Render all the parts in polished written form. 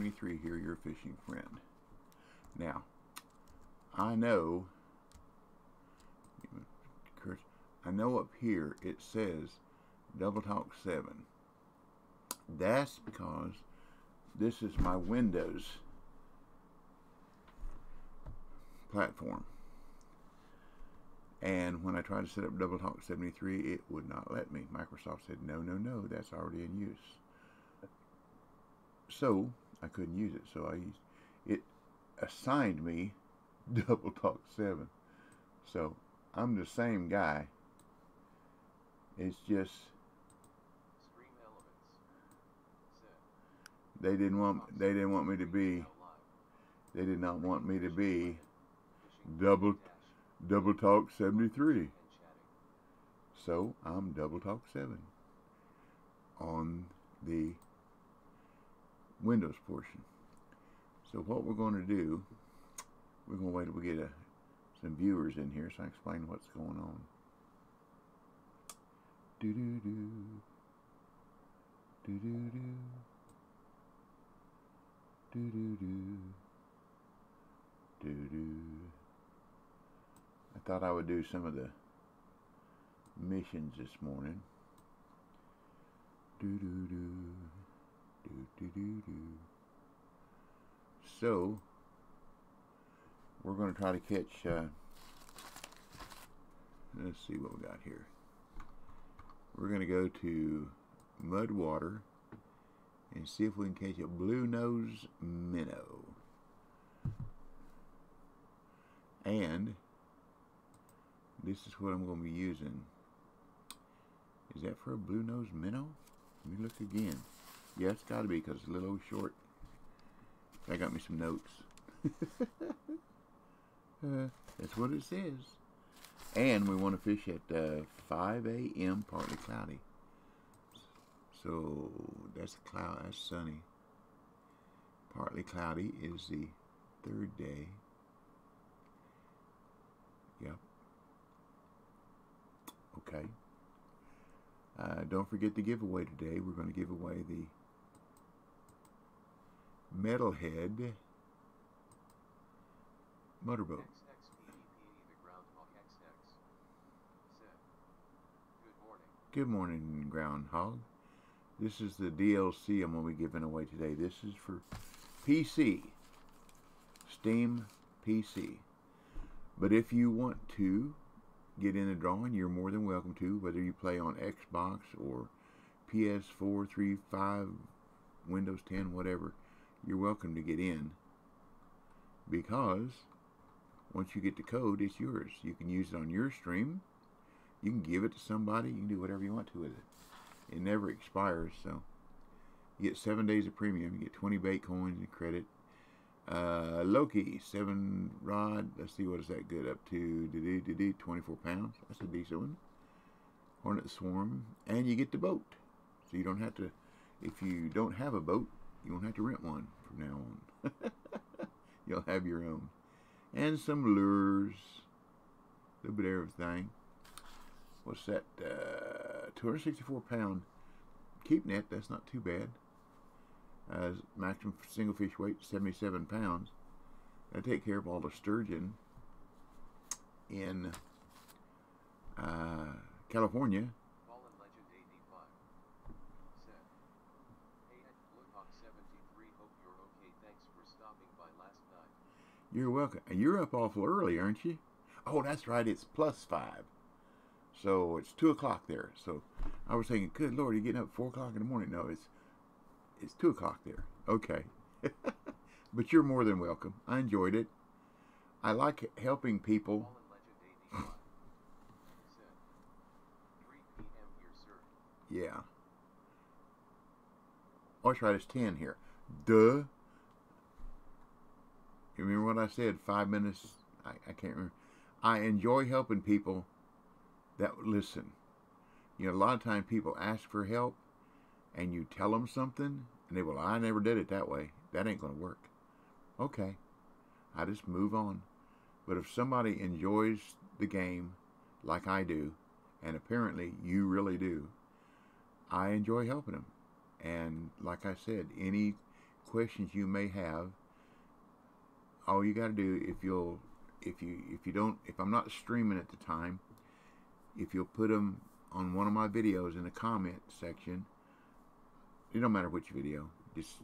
73 here, your fishing friend. Now, I know up here it says Double Talk 7. That's because this is my Windows platform. And when I tried to set up Double Talk 73, it would not let me. Microsoft said, no, no, no, that's already in use. So I couldn't use it. So it assigned me Double Talk 7. So I'm the same guy. It's just they did not want me to be Double Talk 73. So I'm Double Talk 7 on the Windows portion. So what we're going to do, we're going to wait till we get some viewers in here so I can explain what's going on. Do-do-do. Do-do-do. Do-do-do. Do-do. I thought I would do some of the missions this morning. Do-do-do. Do-do-do-do. So, we're going to try to catch, let's see what we got here. We're going to go to Mudwater and see if we can catch a blue nose minnow. And this is what I'm going to be using. Is that for a blue nose minnow? Let me look again. Yeah, it's got to be because it's a little short. I got me some notes. That's what it says. And we want to fish at 5 a.m. partly cloudy. So that's cloud. That's sunny. Partly cloudy is the third day. Yep. Okay. Don't forget the giveaway today. We're going to give away the Metalhead motorboat. Good morning, Groundhog. This is the DLC I'm going to be giving away today. This is for PC, Steam PC. But if you want to get in the drawing, you're more than welcome to, whether you play on Xbox or PS4, 3, 5, Windows 10, whatever. You're welcome to get in, because once you get the code, it's yours. You can use it on your stream. You can give it to somebody. You can do whatever you want to with it. It never expires. So you get 7 days of premium. You get 20 bait coins and credit. Loki 7 rod. Let's see, what is that good up to? 24 pounds. That's a decent one. Hornet Swarm, and you get the boat. So you don't have to. If you don't have a boat, you won't have to rent one from now on. You'll have your own. And some lures. A little bit of everything. What's that? 264 pound keep net. That's not too bad. Maximum single fish weight 77 pounds. I take care of all the sturgeon in California. You're welcome. And you're up awful early, aren't you? Oh, that's right. It's +5. So it's 2 o'clock there. So I was thinking, good Lord, you're getting up 4 o'clock in the morning. No, it's 2 o'clock there. Okay. But you're more than welcome. I enjoyed it. I like helping people. Yeah. Oh, that's right. It's 10 here. Duh. You remember what I said? 5 minutes? I can't remember. I enjoy helping people that listen. You know, a lot of times people ask for help, and you tell them something, and they will, I never did it that way. That ain't going to work. Okay. I just move on. But if somebody enjoys the game like I do, and apparently you really do, I enjoy helping them. And like I said, any questions you may have. All you got to do, if I'm not streaming at the time, if you'll put them on one of my videos in the comment section, it don't matter which video, just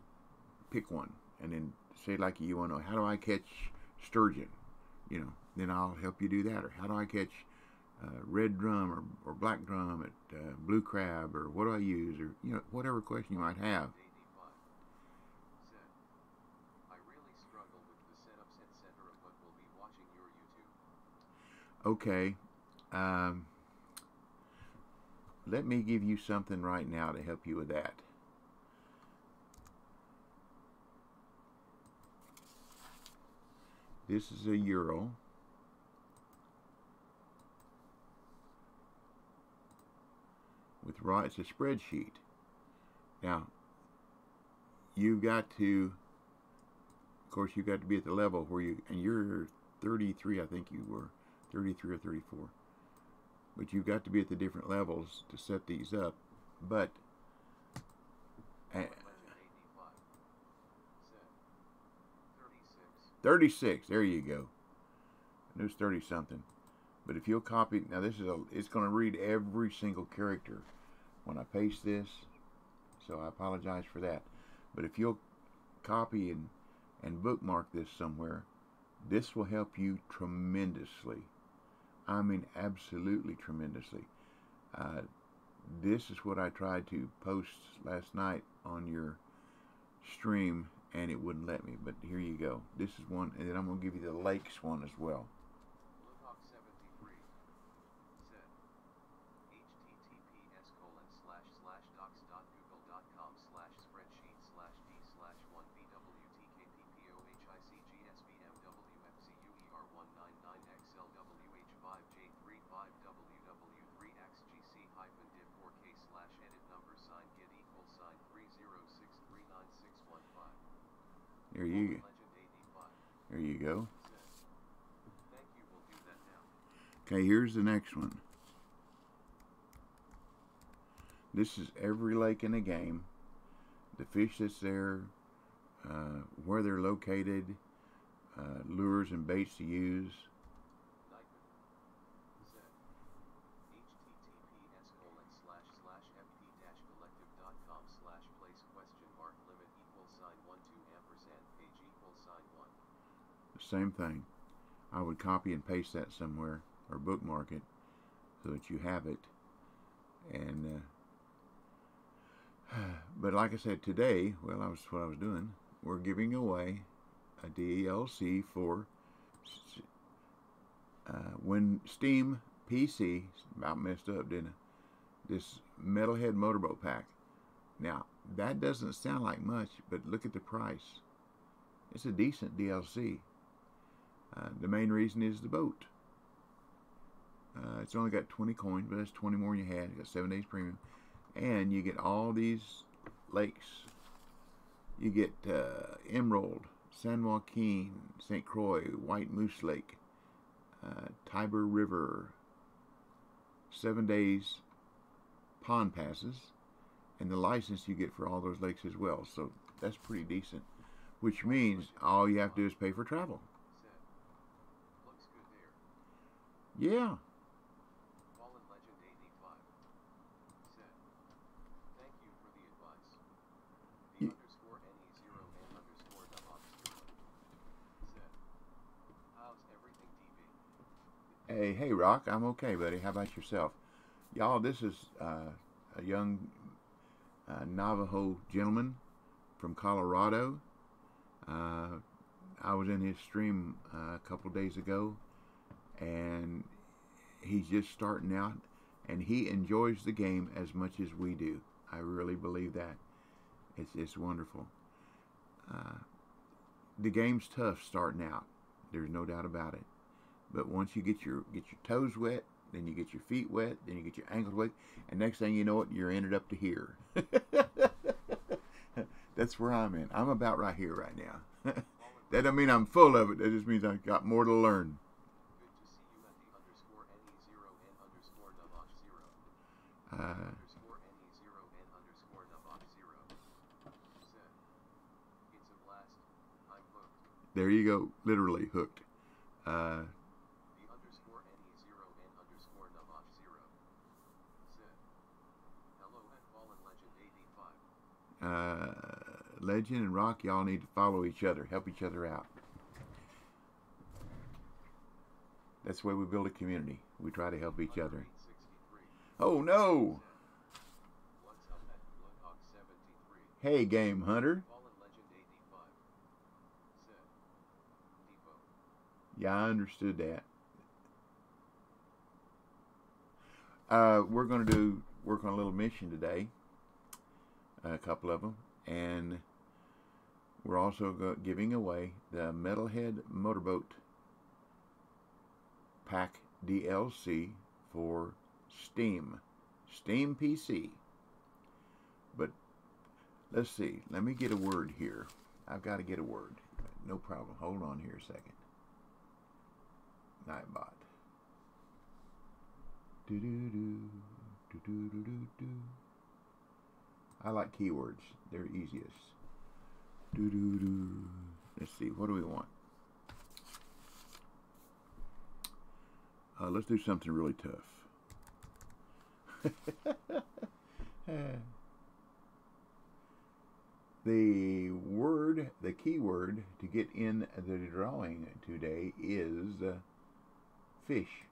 pick one and then say, like, you want to know, how do I catch sturgeon? You know, then I'll help you do that. Or how do I catch red drum or black drum at blue crab, or what do I use, or, you know, whatever question you might have. Okay, let me give you something right now to help you with that. This is a Euro. With it's a spreadsheet. Now, you've got to, of course, you've got to be at the level where and you're 33, I think you were, 33 or 34. But you've got to be at the different levels to set these up. But 36, there you go. It was 30 something. But if you'll copy, now this is it's going to read every single character when I paste this, so I apologize for that. But if you'll copy and bookmark this somewhere, this will help you tremendously. I mean, absolutely tremendously. This is what I tried to post last night on your stream, and it wouldn't let me. But here you go. This is one, and then I'm going to give you the lakes one as well. There you go. Okay, here's the next one. This is every lake in the game, the fish that's there, where they're located, lures and baits to use. Same thing. I would copy and paste that somewhere or bookmark it so that you have it. And but like I said, today, well, that's what I was doing. We're giving away a DLC for when Steam PC, about messed up, didn't it? This Metalhead Motorboat Pack. Now, that doesn't sound like much, but look at the price. It's a decent DLC. The main reason is the boat. It's only got 20 coins, but that's 20 more than you had. You got 7 days premium. And you get all these lakes. You get Emerald, San Joaquin, St. Croix, White Moose Lake, Tiber River, 7 days pond passes, and the license you get for all those lakes as well. So that's pretty decent, which means all you have to do is pay for travel. Yeah. Hey, Rock, I'm okay, buddy. How about yourself? Y'all, this is a young Navajo gentleman from Colorado. I was in his stream a couple days ago, and he's just starting out, and he enjoys the game as much as we do. I really believe that. It's wonderful. The game's tough starting out. There's no doubt about it. But once you get your toes wet, then you get your feet wet, then you get your ankles wet, and next thing you know it, you're ended up to here. That's where I'm in. I'm about right here right now. That doesn't mean I'm full of it. That just means I've got more to learn. There you go. Literally hooked. The underscore NE0 N underscore Navach 0 said, hello and Fallen Legend 85. Legend and Rock, y'all need to follow each other. Help each other out. That's the way we build a community. We try to help each other. Oh no! Hey, Game Hunter. Yeah, I understood that. We're going to work on a little mission today. A couple of them. And we're also giving away the Metalhead Motorboat Pack DLC for Steam PC. But let's see. Let me get a word here. I've got to get a word. No problem. Hold on here a second. Nightbot. I like keywords. They're easiest. Let's see. What do we want? Let's do something really tough. The keyword to get in the drawing today is fish.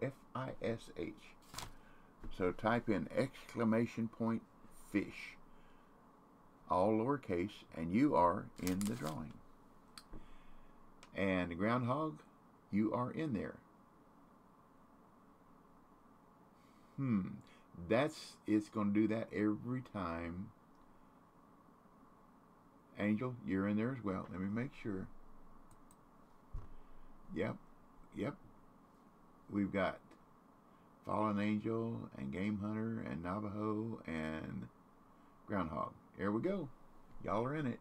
F-I-S-H. So type in exclamation point fish. All lowercase, and you are in the drawing. And Groundhog, you are in there. It's going to do that every time. Angel, you're in there as well. Let me make sure. Yep. We've got Fallen Angel and Game Hunter and Navajo and Groundhog. There we go. Y'all are in it.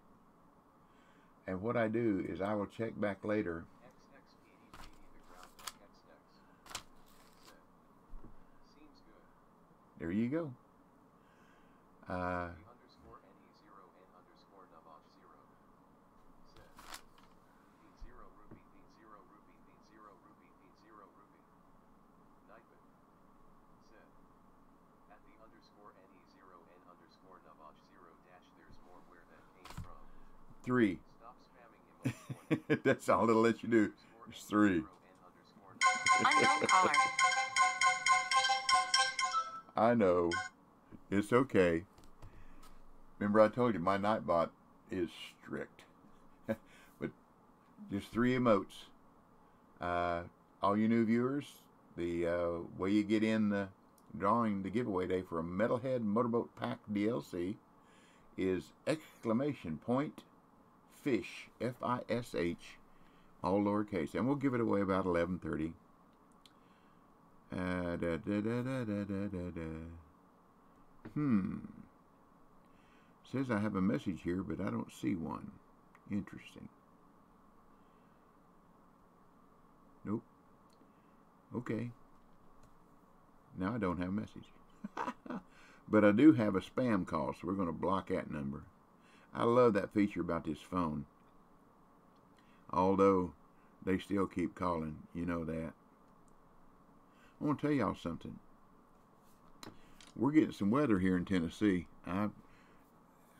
And what I do is I will check back later. There you go. Underscore NE0 N underscore Navach 0 said, Bean 0 rupee, Bean 0 rupee, Bean 0 rupee, Bean 0 rupee. Nightman said, at the underscore NE0 N underscore Navach 0 dash there's more where that came from. 3. Stop spamming him. That's all it'll let you do. It's 3. Unknown caller. I know. It's okay. Remember I told you my Nightbot is strict. But just 3 emotes. All you new viewers, the way you get in the drawing, the giveaway day for a Metalhead Motorboat Pack DLC is exclamation point fish, F-I-S-H, all lowercase. And we'll give it away about 11:30. Says I have a message here, but I don't see one. Interesting. Nope. Okay. Now I don't have a message. But I do have a spam call, so we're going to block that number. I love that feature about this phone. Although they still keep calling, you know that. I want to tell y'all something. We're getting some weather here in Tennessee.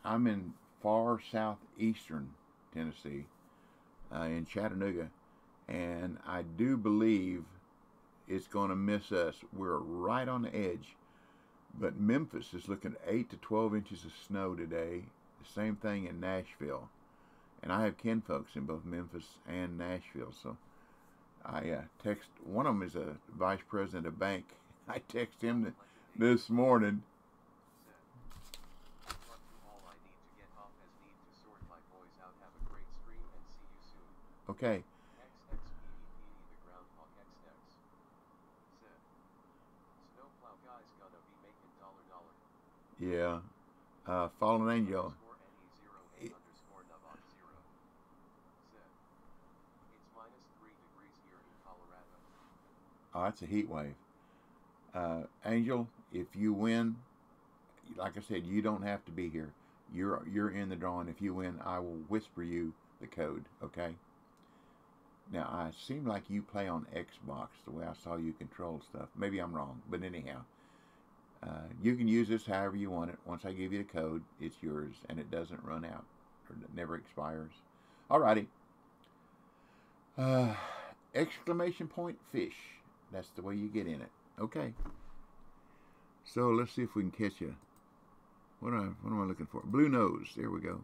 I'm in far southeastern Tennessee, in Chattanooga, and I do believe it's going to miss us. We're right on the edge, but Memphis is looking at 8 to 12 inches of snow today. The same thing in Nashville, and I have kinfolks in both Memphis and Nashville, so I text, one of them is a vice president of bank. I text him this morning. Okay. Yeah. Fallen Angel. Oh, that's a heat wave. Angel, if you win, like I said, you don't have to be here. You're in the drawing. If you win, I will whisper you the code, okay? Now, I seem like you play on Xbox, the way I saw you control stuff. Maybe I'm wrong, but anyhow, you can use this however you want it. Once I give you the code, it's yours, and it doesn't run out, or it never expires. Alrighty. Exclamation point fish. That's the way you get in it. Okay. So let's see if we can catch a, what am I looking for? Blue nose. There we go.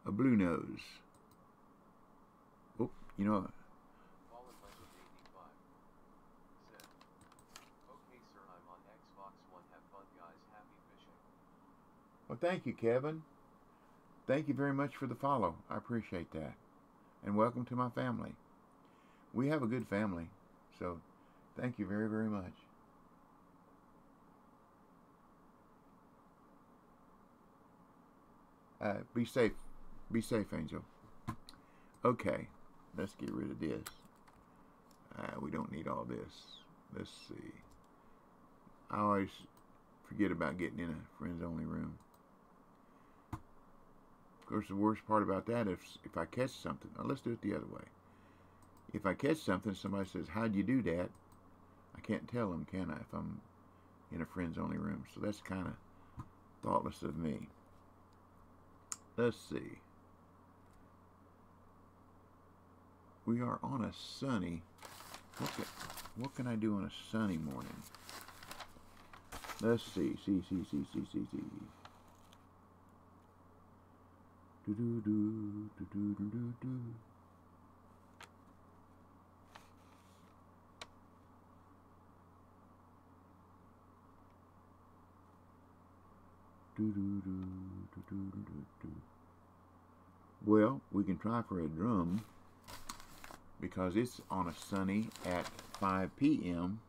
A blue nose. Oh, you know. Fallen Legend 85 said, "Okay, sir, I'm on Xbox One. Have fun, guys. Happy fishing." Well, thank you, Kevin. Thank you very much for the follow. I appreciate that. And welcome to my family. We have a good family, so thank you very, very much. Be safe. Be safe, Angel. Okay, let's get rid of this. We don't need all this. Let's see. I always forget about getting in a friends-only room. Of course, the worst part about that is if I catch something. Now, let's do it the other way. If I catch something, somebody says, "How'd you do that?" I can't tell them, can I, if I'm in a friends-only room. So that's kind of thoughtless of me. Let's see. We are on a sunny. What can I do on a sunny morning? Let's see. See. Do do do do do do do do. Well, we can try for a drum because it's on a sunny at 5 p.m.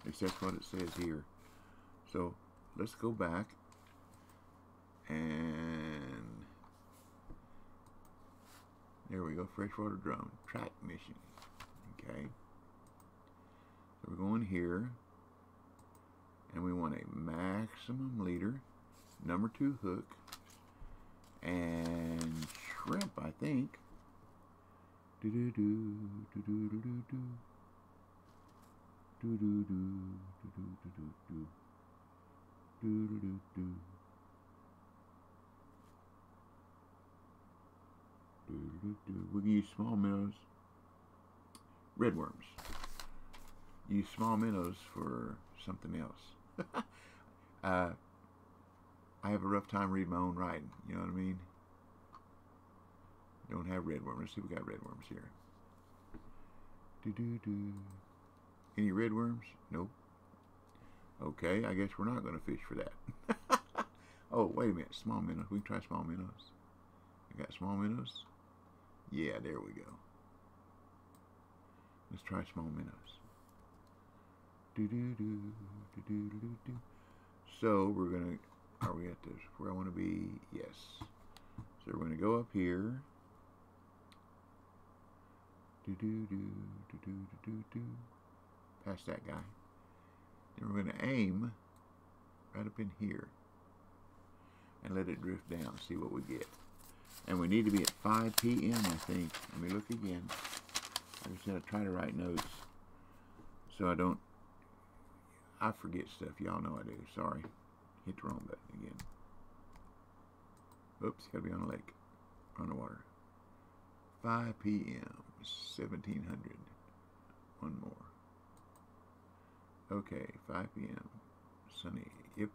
At least that's what it says here. So let's go back and there we go. Freshwater drum track mission. Okay. So we're going here. And we want a maximum leader, number 2 hook, and shrimp, I think. Do do do do do do do do do do do do do do do do do. We can use small minnows, red worms. Use small minnows for something else. I have a rough time reading my own writing, you know what I mean? Don't have red worms. Let's see if we got red worms here. Any red worms? Nope. Okay, I guess we're not going to fish for that. Oh, wait a minute. Small minnows. We can try small minnows. I got small minnows? Yeah, there we go. Let's try small minnows. So we're gonna, are we at this where I want to be? Yes. So we're gonna go up here. Past that guy. Then we're gonna aim right up in here and let it drift down. See what we get. And we need to be at 5 p.m. I think. Let me look again. I just gotta try to write notes so I forget stuff. Y'all know I do. Sorry. Hit the wrong button again. Oops, gotta be on a lake. On the water. 5 p.m. 1700. One more. Okay, 5 p.m. Sunny. Yep.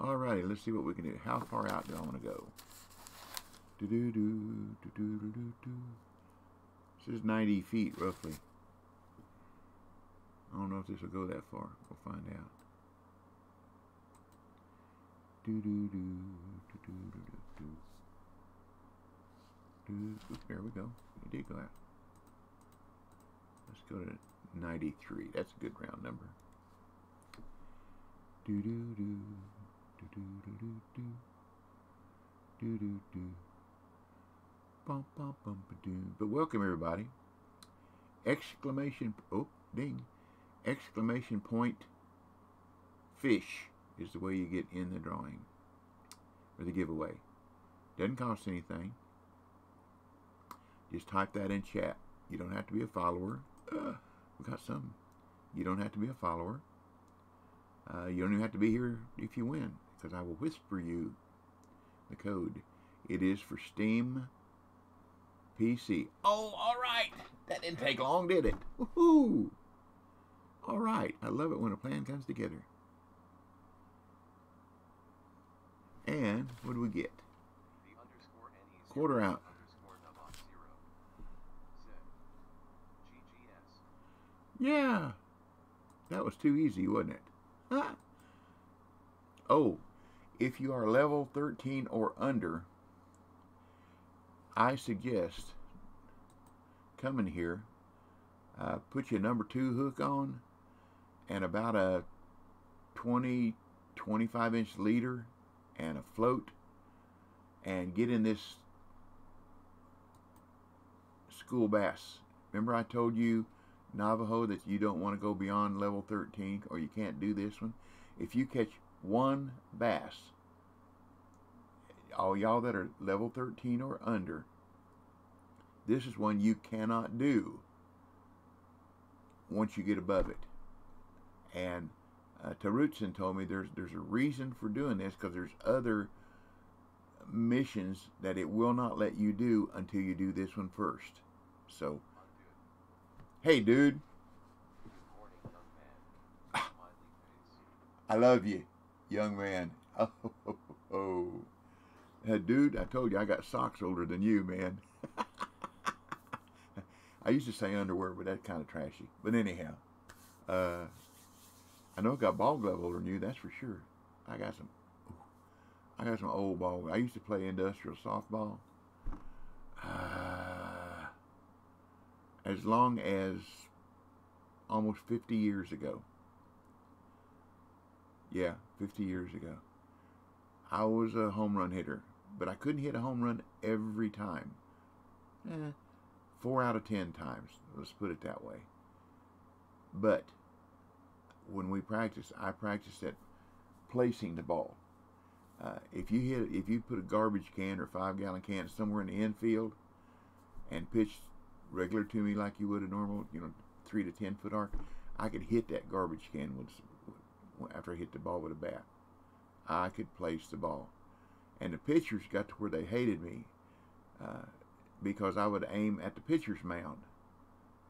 Alrighty, let's see what we can do. How far out do I want to go? This is 90 feet, roughly. I don't know if this will go that far. We'll find out. There we go. It did go out. Let's go to 93. That's a good round number. But welcome everybody. Exclamation, oh, ding. Exclamation point fish is the way you get in the drawing or the giveaway. Doesn't cost anything. Just type that in chat. You don't have to be a follower. We got some. You don't have to be a follower. You don't even have to be here if you win, because I will whisper you the code. It is for Steam PC. Oh, all right. That didn't take long, did it? Woohoo! All right. I love it when a plan comes together. And what do we get? Quarter out. Yeah. That was too easy, wasn't it? Huh? Oh, if you are level 13 or under, I suggest coming here, put your number 2 hook on and about a 20, 25-inch leader and a float, and get in this school bass. Remember I told you, Navajo, that you don't want to go beyond level 13, or you can't do this one? If you catch one bass, all y'all that are level 13 or under, this is one you cannot do once you get above it. And Tarutsin told me there's a reason for doing this, because there's other missions that it will not let you do until you do this one first. So, hey, dude. I love you, young man. Oh. Dude, I told you I got socks older than you, man. I used to say underwear, but that's kind of trashy. But anyhow, I know I got ball glove older than you, that's for sure. I got some old ball. I used to play industrial softball. As long as almost 50 years ago. Yeah, 50 years ago. I was a home run hitter, but I couldn't hit a home run every time. 4 out of 10 times, let's put it that way. But when we practiced, I practiced at placing the ball. If you put a garbage can or 5-gallon can somewhere in the infield and pitched regular to me like you would a normal, 3 to 10 foot arc, I could hit that garbage can after I hit the ball with a bat. I could place the ball. And the pitchers got to where they hated me because I would aim at the pitcher's mound.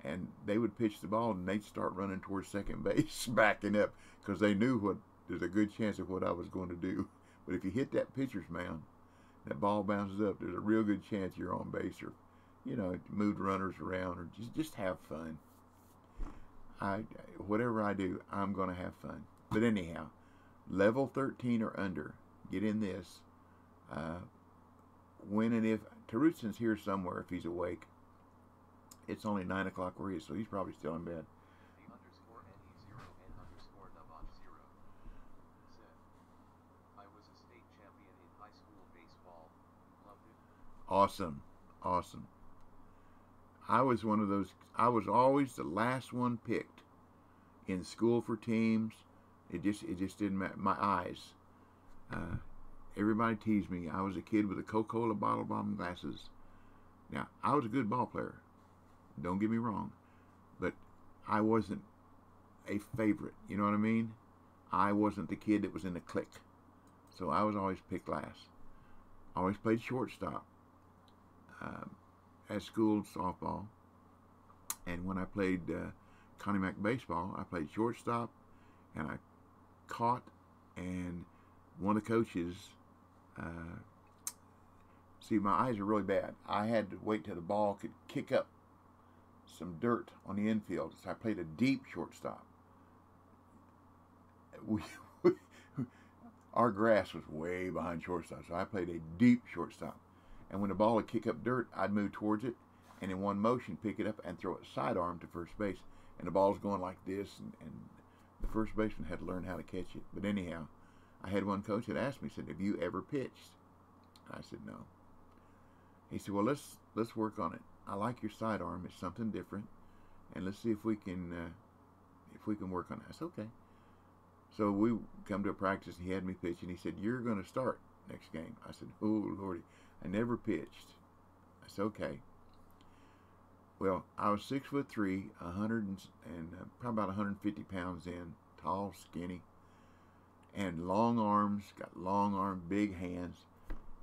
And they would pitch the ball and they'd start running towards second base, backing up, because they knew there's a good chance of what I was going to do. But if you hit that pitcher's mound, that ball bounces up, there's a real good chance you're on base, or, move runners around, or just have fun. Whatever I do, I'm going to have fun. But anyhow, level 13 or under, get in this. When and if Tarutsin's here somewhere, if he's awake. It's only 9 o'clock where he is, so he's probably still in bed. I was a state champion in high school baseball. Loved it. Awesome. Awesome. I was one of those. I was always the last one picked in school for teams. It just didn't matter. My eyes. Everybody teased me. I was a kid with a Coca-Cola bottle bottom glasses. Now, I was a good ball player. Don't get me wrong. But I wasn't a favorite. You know what I mean? I wasn't the kid that was in the clique. So I was always picked last. I always played shortstop at school softball. And when I played Connie Mack baseball, I played shortstop, and I caught, and one of the coaches, see, my eyes are really bad. I had to wait till the ball could kick up some dirt on the infield, so I played a deep shortstop. Our grass was way behind shortstop, so I played a deep shortstop. And when the ball would kick up dirt, I'd move towards it, and in one motion pick it up and throw it sidearm to first base. And the ball's going like this, and the first baseman had to learn how to catch it. But anyhow, I had one coach that asked me, said, "Have you ever pitched?" I said, "No." He said, "Well, let's work on it. I like your sidearm. It's something different, and let's see if we can work on it." I said, "Okay." So we come to a practice, and he had me pitch, and he said, "You're going to start next game." I said, "Oh, Lordy, I never pitched." I said, "Okay." Well, I was 6'3", 100 and probably about 150 pounds in, tall, skinny, and long arms, got long arms, big hands,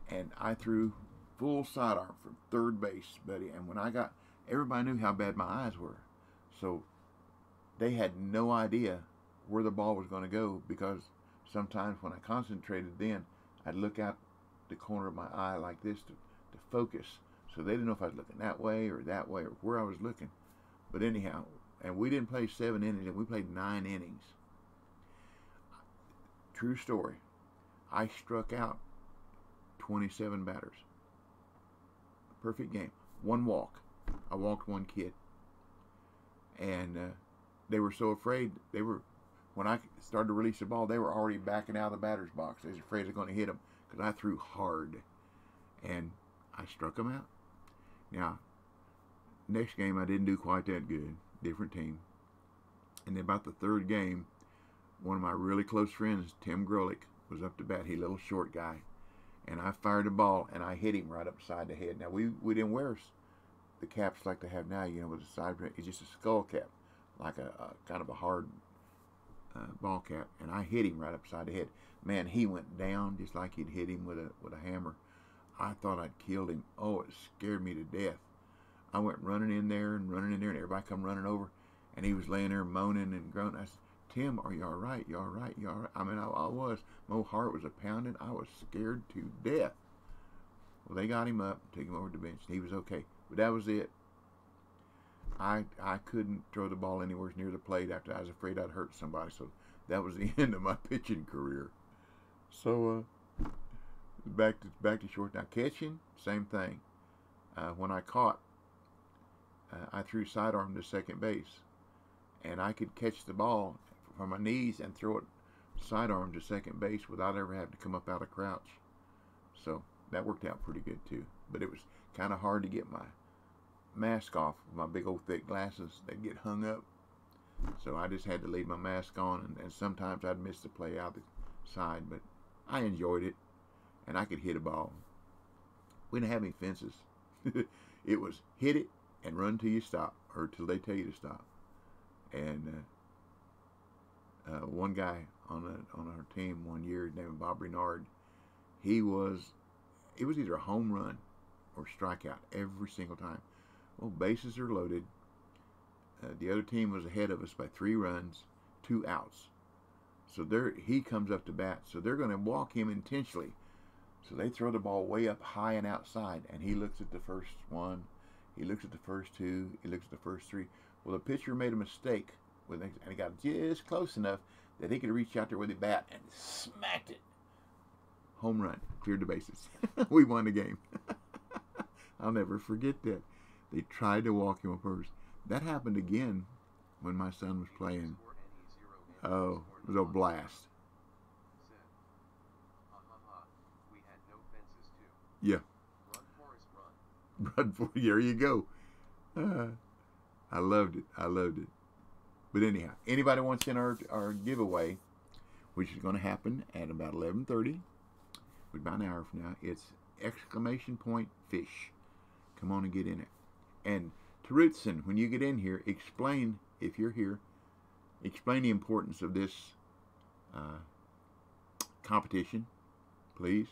and I threw full sidearm from third base, buddy. And when I got, everybody knew how bad my eyes were, so they had no idea where the ball was going to go, because sometimes when I concentrated, then I'd look out the corner of my eye like this to focus. So they didn't know if I was looking that way or where I was looking. But anyhow, and we didn't play 7 innings, and we played 9 innings. True story. I struck out 27 batters. Perfect game. 1 walk. I walked 1 kid. And they were so afraid. When I started to release the ball, they were already backing out of the batter's box. They was afraid I was going to hit them, because I threw hard. And I struck them out. Now, next game I didn't do quite that good. Different team. And about the 3rd game, one of my really close friends, Tim Grolick, was up to bat. He's a little short guy. And I fired the ball, and I hit him right upside the head. Now, we didn't wear the caps like they have now, with the side. It's just a skull cap, like a kind of a hard ball cap. And I hit him right upside the head. Man, he went down just like he'd hit him with a hammer. I thought I'd killed him. Oh, it scared me to death. I went running in there, and everybody come running over, and he was laying there moaning and groaning. I said, Tim, are you all right? You all right? You all right? I mean, I was. My heart was a-pounding. I was scared to death. Well, they got him up, took him over to the bench, and he was okay. But that was it. I couldn't throw the ball anywhere near the plate after I was afraid I'd hurt somebody. So that was the end of my pitching career. So, back to short. Now, catching, same thing. When I caught, I threw sidearm to second base, and I could catch the ball from my knees and throw it sidearm to second base without ever having to come up out of crouch. So that worked out pretty good too. But it was kind of hard to get my mask off with my big old thick glasses. They'd get hung up. So I just had to leave my mask on, and sometimes I'd miss the play out the side, but I enjoyed it, and I could hit a ball. We didn't have any fences. It was hit it and run till you stop, or till they tell you to stop. And one guy on our team one year, named Bob Renard, it was either a home run or strikeout every single time. Well, bases are loaded. The other team was ahead of us by 3 runs, 2 outs. So he comes up to bat. So they're going to walk him intentionally. So they throw the ball way up high and outside, and he looks at the first one, he looks at the first 2, he looks at the first 3. Well, the pitcher made a mistake, and he got just close enough that he could reach out there with the bat and smacked it. Home run, cleared the bases. We won the game. I'll never forget that. They tried to walk him up first. That happened again when my son was playing. Oh, it was a blast. Yeah. Run for there you go. I loved it. But anyhow, anybody wants in our giveaway, which is going to happen at about 11:30, about an hour from now. It's !fish. Come on and get in it. And Terutson, when you get in here, explain, if you're here, explain the importance of this competition, please.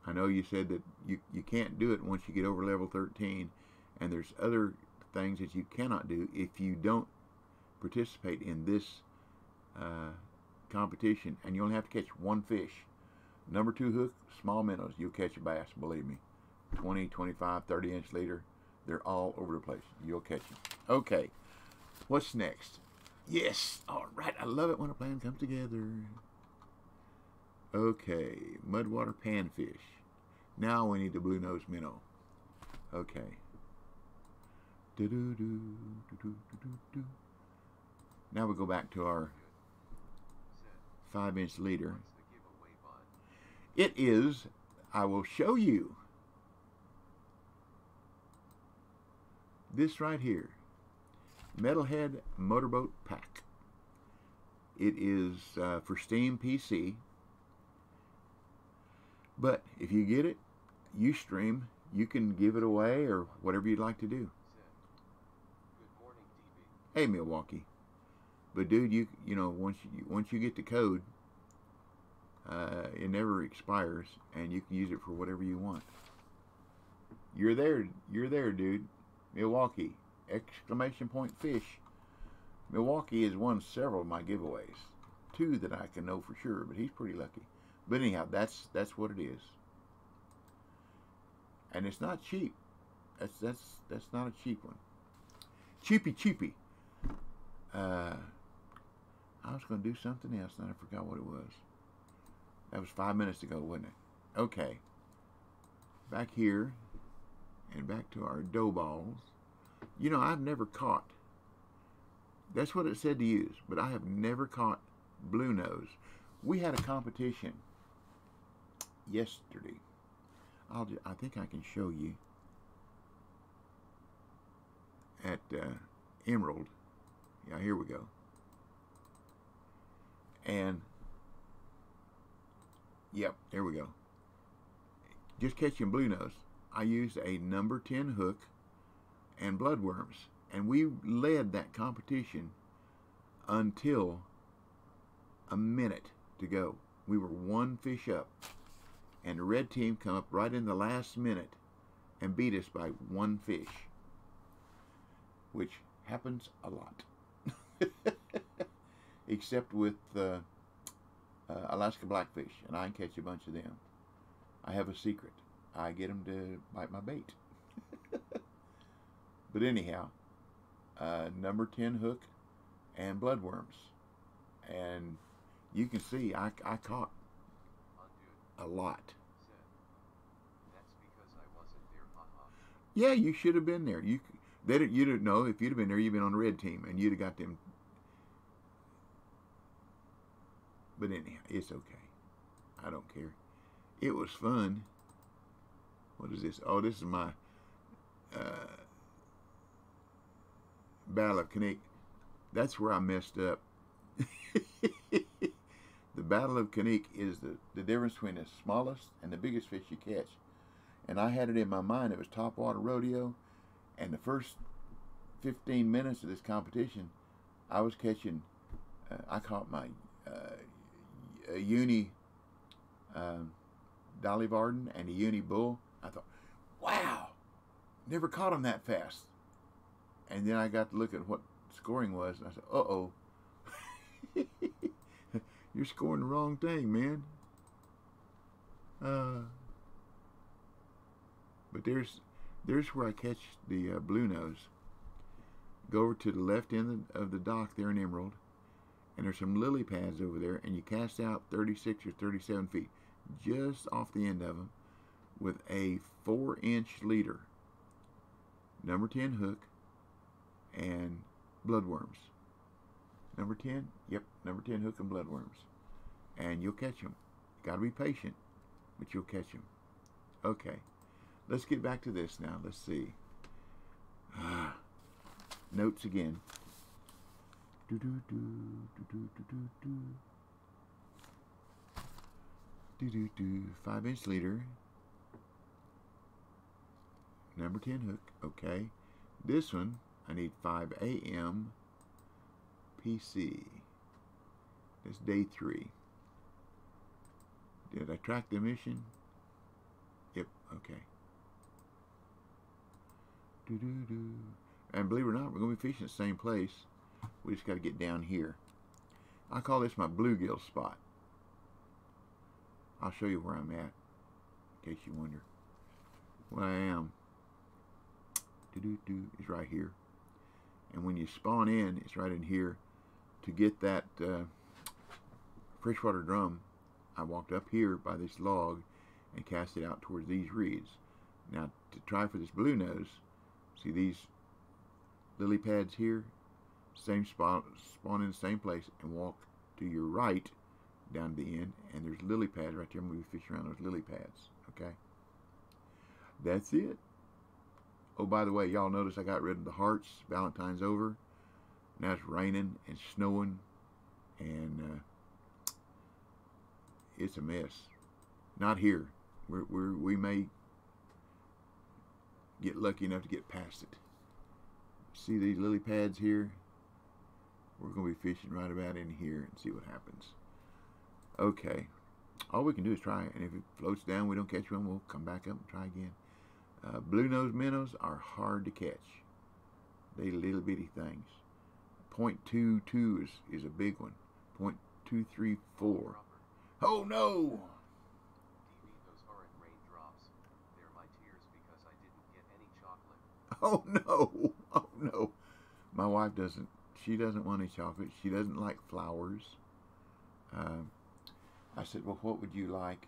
I know you said that you can't do it once you get over level 13, and there's other things that you cannot do if you don't participate in this competition, and you only have to catch 1 fish. Number 2 hook, small minnows, you'll catch a bass, believe me. 20, 25, 30-inch leader, they're all over the place. You'll catch them. Okay, what's next? Yes, all right, I love it when a plan comes together. Okay, Mudwater Panfish. Now we need the blue nose minnow. Okay. Now we go back to our 5-inch leader. It is, I will show you, this right here, Metalhead Motorboat Pack. It is for Steam PC. But if you get it, you stream, you can give it away or whatever you'd like to do. Hey, Milwaukee. But dude, you know once you get the code, it never expires, and you can use it for whatever you want. You're there, dude. Milwaukee! Exclamation point fish. Milwaukee has won several of my giveaways. 2 that I can know for sure, but he's pretty lucky. But anyhow, that's what it is. And it's not cheap. That's not a cheap one. Cheapy. I was going to do something else, and I forgot what it was. That was 5 minutes ago, wasn't it? Okay. Back here, and back to our dough balls. You know, I've never caught. That's what it said to use, but I have never caught blue nose. We had a competition yesterday. I think I can show you at Emerald. Yeah, here we go. And yep, there we go. Just catching blue nose. I used a number 10 hook and bloodworms, and we led that competition until a minute to go. We were 1 fish up, and the red team come up right in the last minute and beat us by 1 fish, which happens a lot. Except with Alaska blackfish, and I can catch a bunch of them. I have a secret. I get them to bite my bait. But anyhow, number 10 hook and bloodworms, and you can see I caught a lot. That's because I wasn't there, haha. Yeah, you should have been there. You didn't know. If you'd have been there, you'd been on the red team, and you'd have got them. But anyhow, it's okay. I don't care. It was fun. What is this? Oh, this is my Battle of Canal. That's where I messed up. The Battle of Canal is the difference between the smallest and the biggest fish you catch. And I had it in my mind. It was topwater rodeo. And the first 15 minutes of this competition, I was catching, I caught my uni Dolly Varden and a uni bull. I thought, wow, never caught them that fast. And then I got to look at what scoring was, and I said, uh-oh. You're scoring the wrong thing, man. But there's where I catch the blue nose. Go over to the left end of the dock there in Emerald, and there's some lily pads over there, and you cast out 36 or 37 feet just off the end of them with a 4-inch leader, number 10 hook, and bloodworms. Number 10, yep, number 10 hook and bloodworms, and you'll catch them. Got to be patient, but you'll catch them. Okay, let's get back to this now. Let's see. Notes again. 5-inch leader, number 10 hook. Okay, this one I need 5 AM PC. That's day 3. Did I track the mission? Yep. Okay. And believe it or not, we're going to be fishing the same place. We just got to get down here. I call this my bluegill spot. I'll show you where I'm at, in case you wonder. Where I am. Is right here. And when you spawn in, it's right in here. To get that freshwater drum, I walked up here by this log and cast it out towards these reeds. Now, to try for this blue nose, see these lily pads here? Same spot, spawn in the same place, and walk to your right down to the end, and there's lily pads right there. I'm going to be fishing around those lily pads. Okay? That's it. Oh, by the way, y'all notice I got rid of the hearts. Valentine's over. Now it's raining and snowing, and it's a mess. Not here. We may get lucky enough to get past it. See these lily pads here? We're going to be fishing right about in here and see what happens. Okay. All we can do is try it. And if it floats down, we don't catch one, we'll come back up and try again. Blue nose minnows are hard to catch. They little bitty things. 0.22 is a big one. 0.234. Oh no! DB, those aren't raindrops. They're my tears because I didn't get any chocolate. Oh no! Oh no! My wife doesn't. She doesn't want any chocolate. She doesn't like flowers. I said, well, what would you like?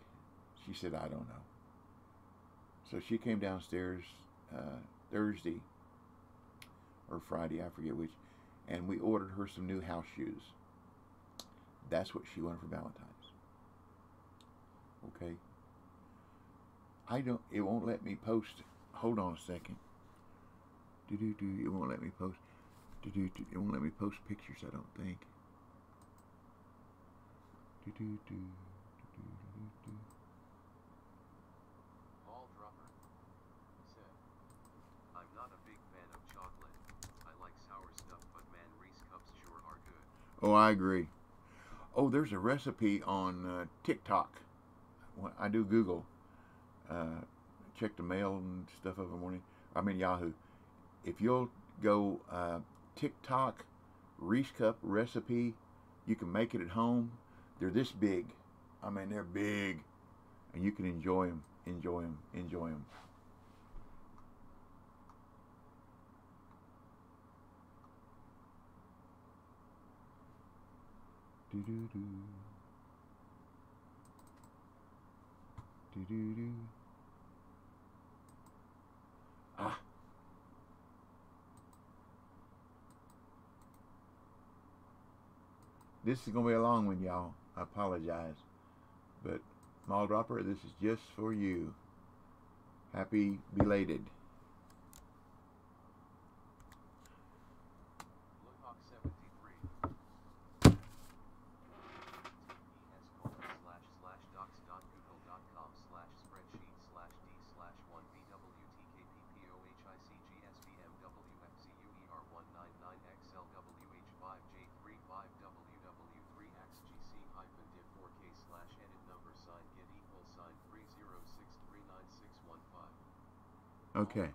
She said, I don't know. So she came downstairs Thursday or Friday, I forget which, and we ordered her some new house shoes. That's what she wanted for Valentine's. Okay. It won't let me post. Hold on a second. It won't let me post. It won't let me post pictures, I don't think. Ball dropper said, I'm not a big fan of chocolate. I like sour stuff, but man, Reese cups sure are good. Oh, I agree. Oh, there's a recipe on TikTok. I do Google. Check the mail and stuff every morning. I'm in Yahoo. If you'll go TikTok Reese cup recipe, you can make it at home. They're this big. I mean, they're big, and you can enjoy them. Enjoy them. Enjoy them. Ah. This is going to be a long one, y'all. I apologize. But, Mall Dropper, this is just for you. Happy belated. Look 73. Okay.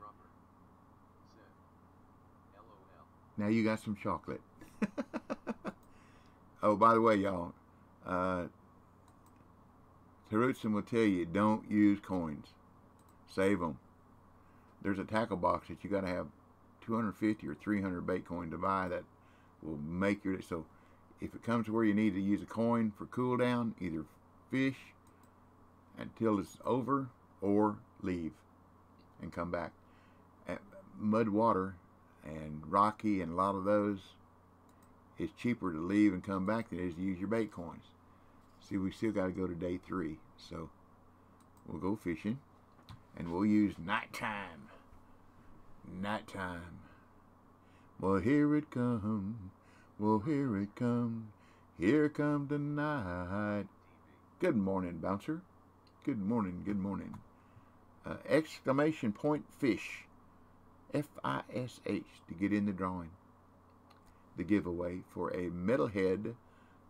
Now you got some chocolate. Oh, by the way, y'all, Terutson will tell you, don't use coins. Save them. There's a tackle box that you got to have 250 or 300 bait coin to buy that will make your... So if it comes to where you need to use a coin for cool down, either fish until it's over or leave and come back. At Mudwater and Rocky and a lot of those, it's cheaper to leave and come back than it is to use your bait coins. See, we still got to go to day 3, so we'll go fishing and we'll use nighttime. Nighttime. Well, here it comes. Well, here it comes. Here comes the night. Good morning, bouncer. Good morning. Good morning. Exclamation point fish. F-I-S-H to get in the drawing. The giveaway for a metalhead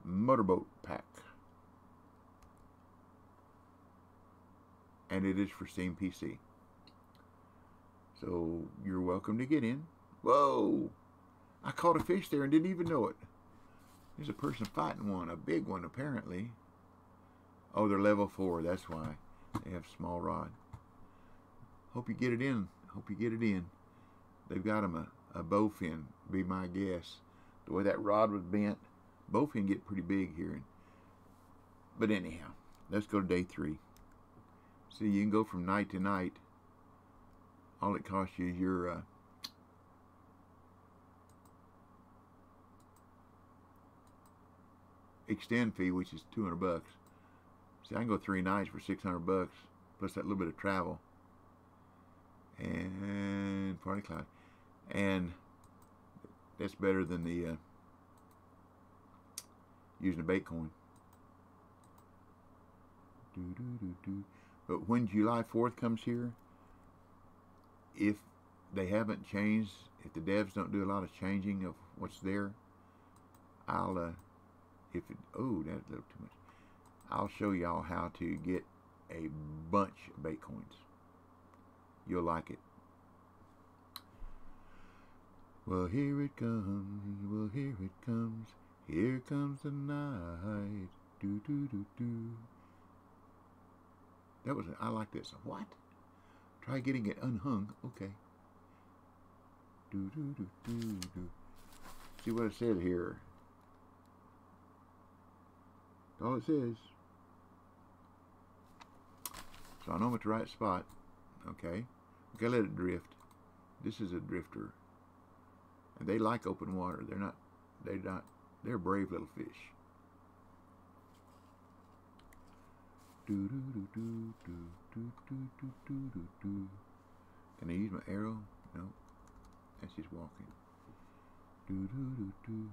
motorboat pack. And it is for Steam PC. So you're welcome to get in. Whoa! I caught a fish there and didn't even know it. There's a person fighting one, a big one apparently. Oh, they're level 4, that's why. They have small rod. Hope you get it in. Hope you get it in. They've got them a bowfin, be my guess. The way that rod was bent, bowfin get pretty big here. But anyhow, let's go to day 3. See, you can go from night to night. All it costs you is your extend fee, which is $200. See, I can go 3 nights for $600 plus that little bit of travel and party cloud, and that's better than the using a bait coin. But when July 4th comes here, if they haven't changed, if the devs don't do a lot of changing of what's there, I'll if it, oh, that's a little too much. I'll show y'all how to get a bunch of bait coins. You'll like it. Well, here it comes. Well, here it comes. Here comes the night. Do do do do. That was I like this. What? Try getting it unhung. Okay. Do do do do do. See what it said here. That's all it says. So I know I'm at the right spot. Okay. Okay, let it drift. This is a drifter. And they like open water. They're brave little fish. Do do do do do do do do do do do. Can I use my arrow? No. That's just walking. Do do do do.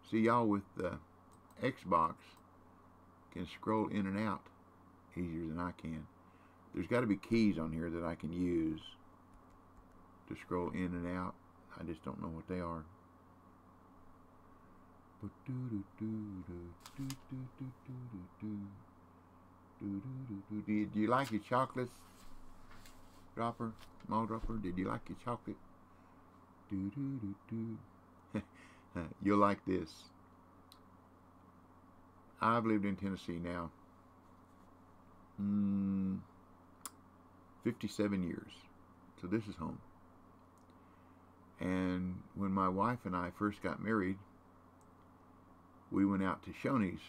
See, y'all with the Xbox can scroll in and out easier than I can. There's got to be keys on here that I can use to scroll in and out. I just don't know what they are. Do you like your chocolates, Dropper? Small Dropper? Did you like your chocolate? You'll like this. I've lived in Tennessee now 57 years. So this is home. And when my wife and I first got married, we went out to Shoney's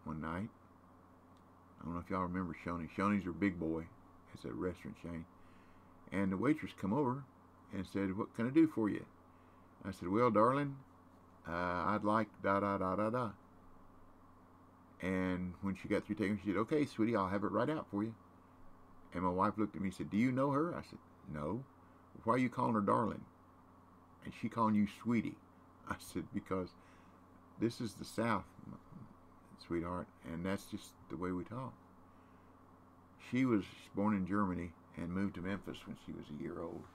one night. I don't know if y'all remember Shoney's. Shoney's are Big Boy. It's a restaurant chain. And the waitress come over and said, "What can I do for you?" I said, "Well, darling, I'd like da da da da da." And when she got through taking, she said, "Okay, sweetie, I'll have it right out for you." And my wife looked at me and said, "Do you know her?" I said, "No." "Why are you calling her darling? And she calling you sweetie?" I said, "Because this is the South, sweetheart, and that's just the way we talk." She was born in Germany and moved to Memphis when she was a year old.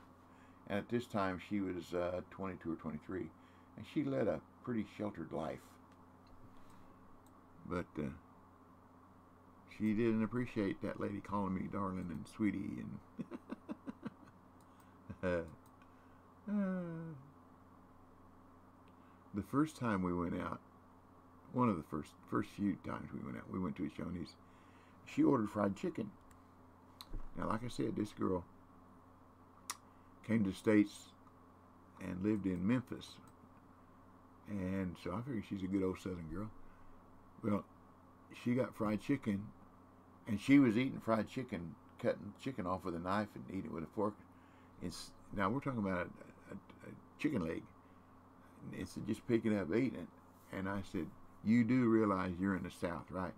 And at this time, she was 22 or 23. And she led a pretty sheltered life. But she didn't appreciate that lady calling me darling and sweetie. And the first time we went out, one of the first few times we went out, we went to a Shoney's. She ordered fried chicken. Now, like I said, this girl came to the States and lived in Memphis. And so I figured she's a good old Southern girl. Well, she got fried chicken, and she was eating fried chicken, cutting chicken off with a knife and eating it with a fork. Now, we're talking about a chicken leg. It's just picking up, eating it. And I said, "You do realize you're in the South, right?"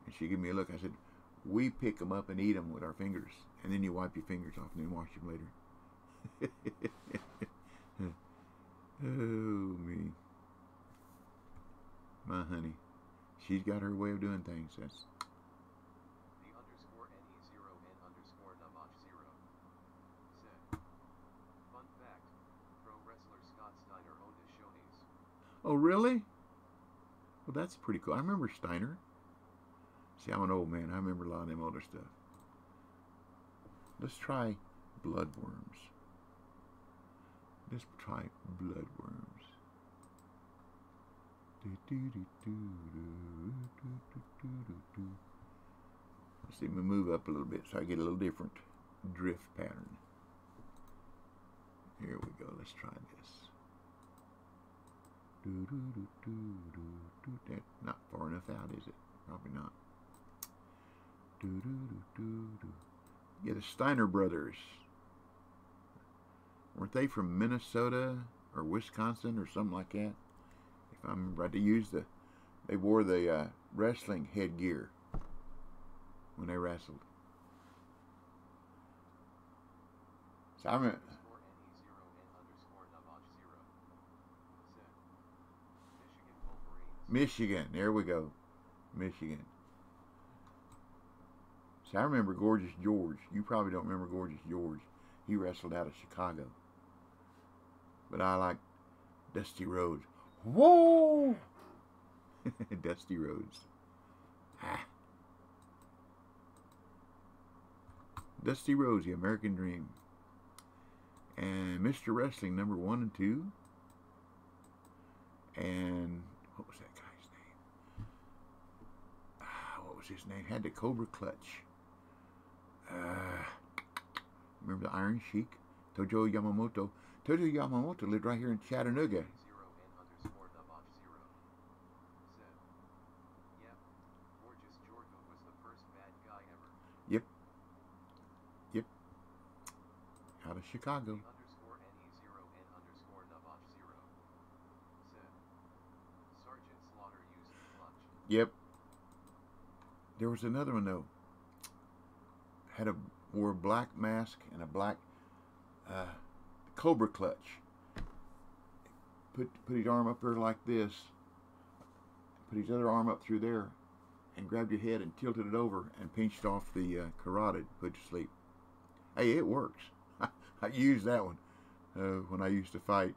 And she gave me a look. I said, "We pick them up and eat them with our fingers, and then you wipe your fingers off and then wash them later." Oh, me. My honey. She's got her way of doing things. That's The underscore NE0 N underscore Navach 0 said, "Fun fact, pro wrestler Scott Steiner owned a Shoney's." Oh, really? Well, that's pretty cool. I remember Steiner. See, I'm an old man. I remember a lot of them older stuff. Let's try bloodworms. Let's try bloodworms. Let's see, we move up a little bit so I get a little different drift pattern. Here we go. Let's try this. That's not far enough out, is it? Probably not. Yeah, the Steiner brothers. Weren't they from Minnesota or Wisconsin or something like that? If I remember right, they wore the wrestling headgear when they wrestled. So I remember. Underscore NE0 N underscore Navach 0 said, "Michigan Wolverines." Michigan, there we go. Michigan. See, I remember Gorgeous George. You probably don't remember Gorgeous George. He wrestled out of Chicago. But I like Dusty Rhodes. Whoa! Dusty Rhodes. Ah. Dusty Rhodes, the American Dream. And Mr. Wrestling, number 1 and 2. And what was that guy's name? What was his name? Had the Cobra Clutch. Remember the Iron Sheik? Tojo Yamamoto. Tojo Yamamoto lived right here in Chattanooga. 0N_Navach 0 said, "Yep, Gorgeous Jorgo was the first bad guy ever." Yep. Yep. Out of Chicago. _NE0N_Navach 0 said, "Sergeant Slaughter used the clutch." Yep. There was another one though. Wore a black mask and a black Cobra Clutch. Put his arm up there like this. Put his other arm up through there, and grabbed your head and tilted it over and pinched off the carotid. Put you to sleep. Hey, it works. I used that one when I used to fight.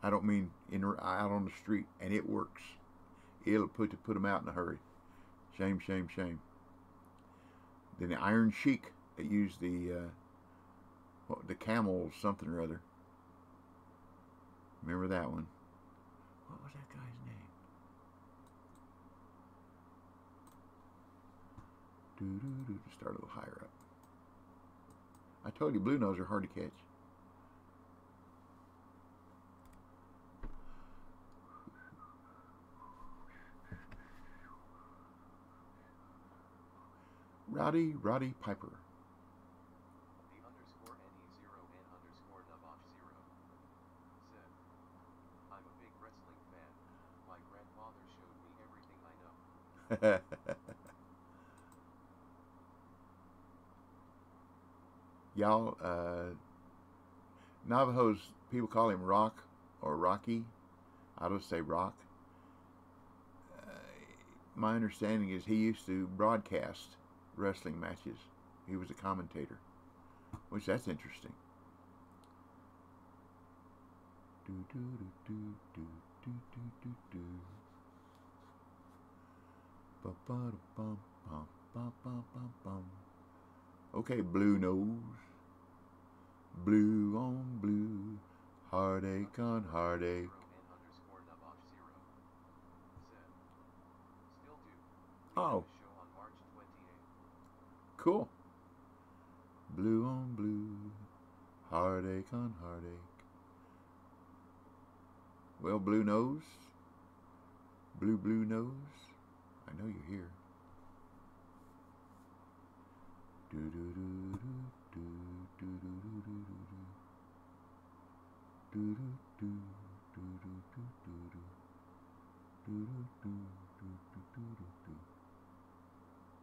I don't mean out on the street, and it works. It'll put them out in a hurry. Shame, shame, shame. Then the Iron Sheik that used the camel something or other. Remember that one? What was that guy's name? Start a little higher up. I told you blue nose are hard to catch. Roddy Piper. The _NE0N_Navach 0 said, "I'm a big wrestling fan. My grandfather showed me everything I know." Y'all, Navajos, people call him Rock or Rocky. I don't say Rock. My understanding is he used to broadcast wrestling matches. He was a commentator, which that's interesting. Okay, blue nose, blue on blue, heartache on heartache. _N_Navach 0 said, "Still do. We Oh. have a show on March 28th." Cool. Blue on blue, heartache on heartache. Well, blue nose, blue nose, I know you're here.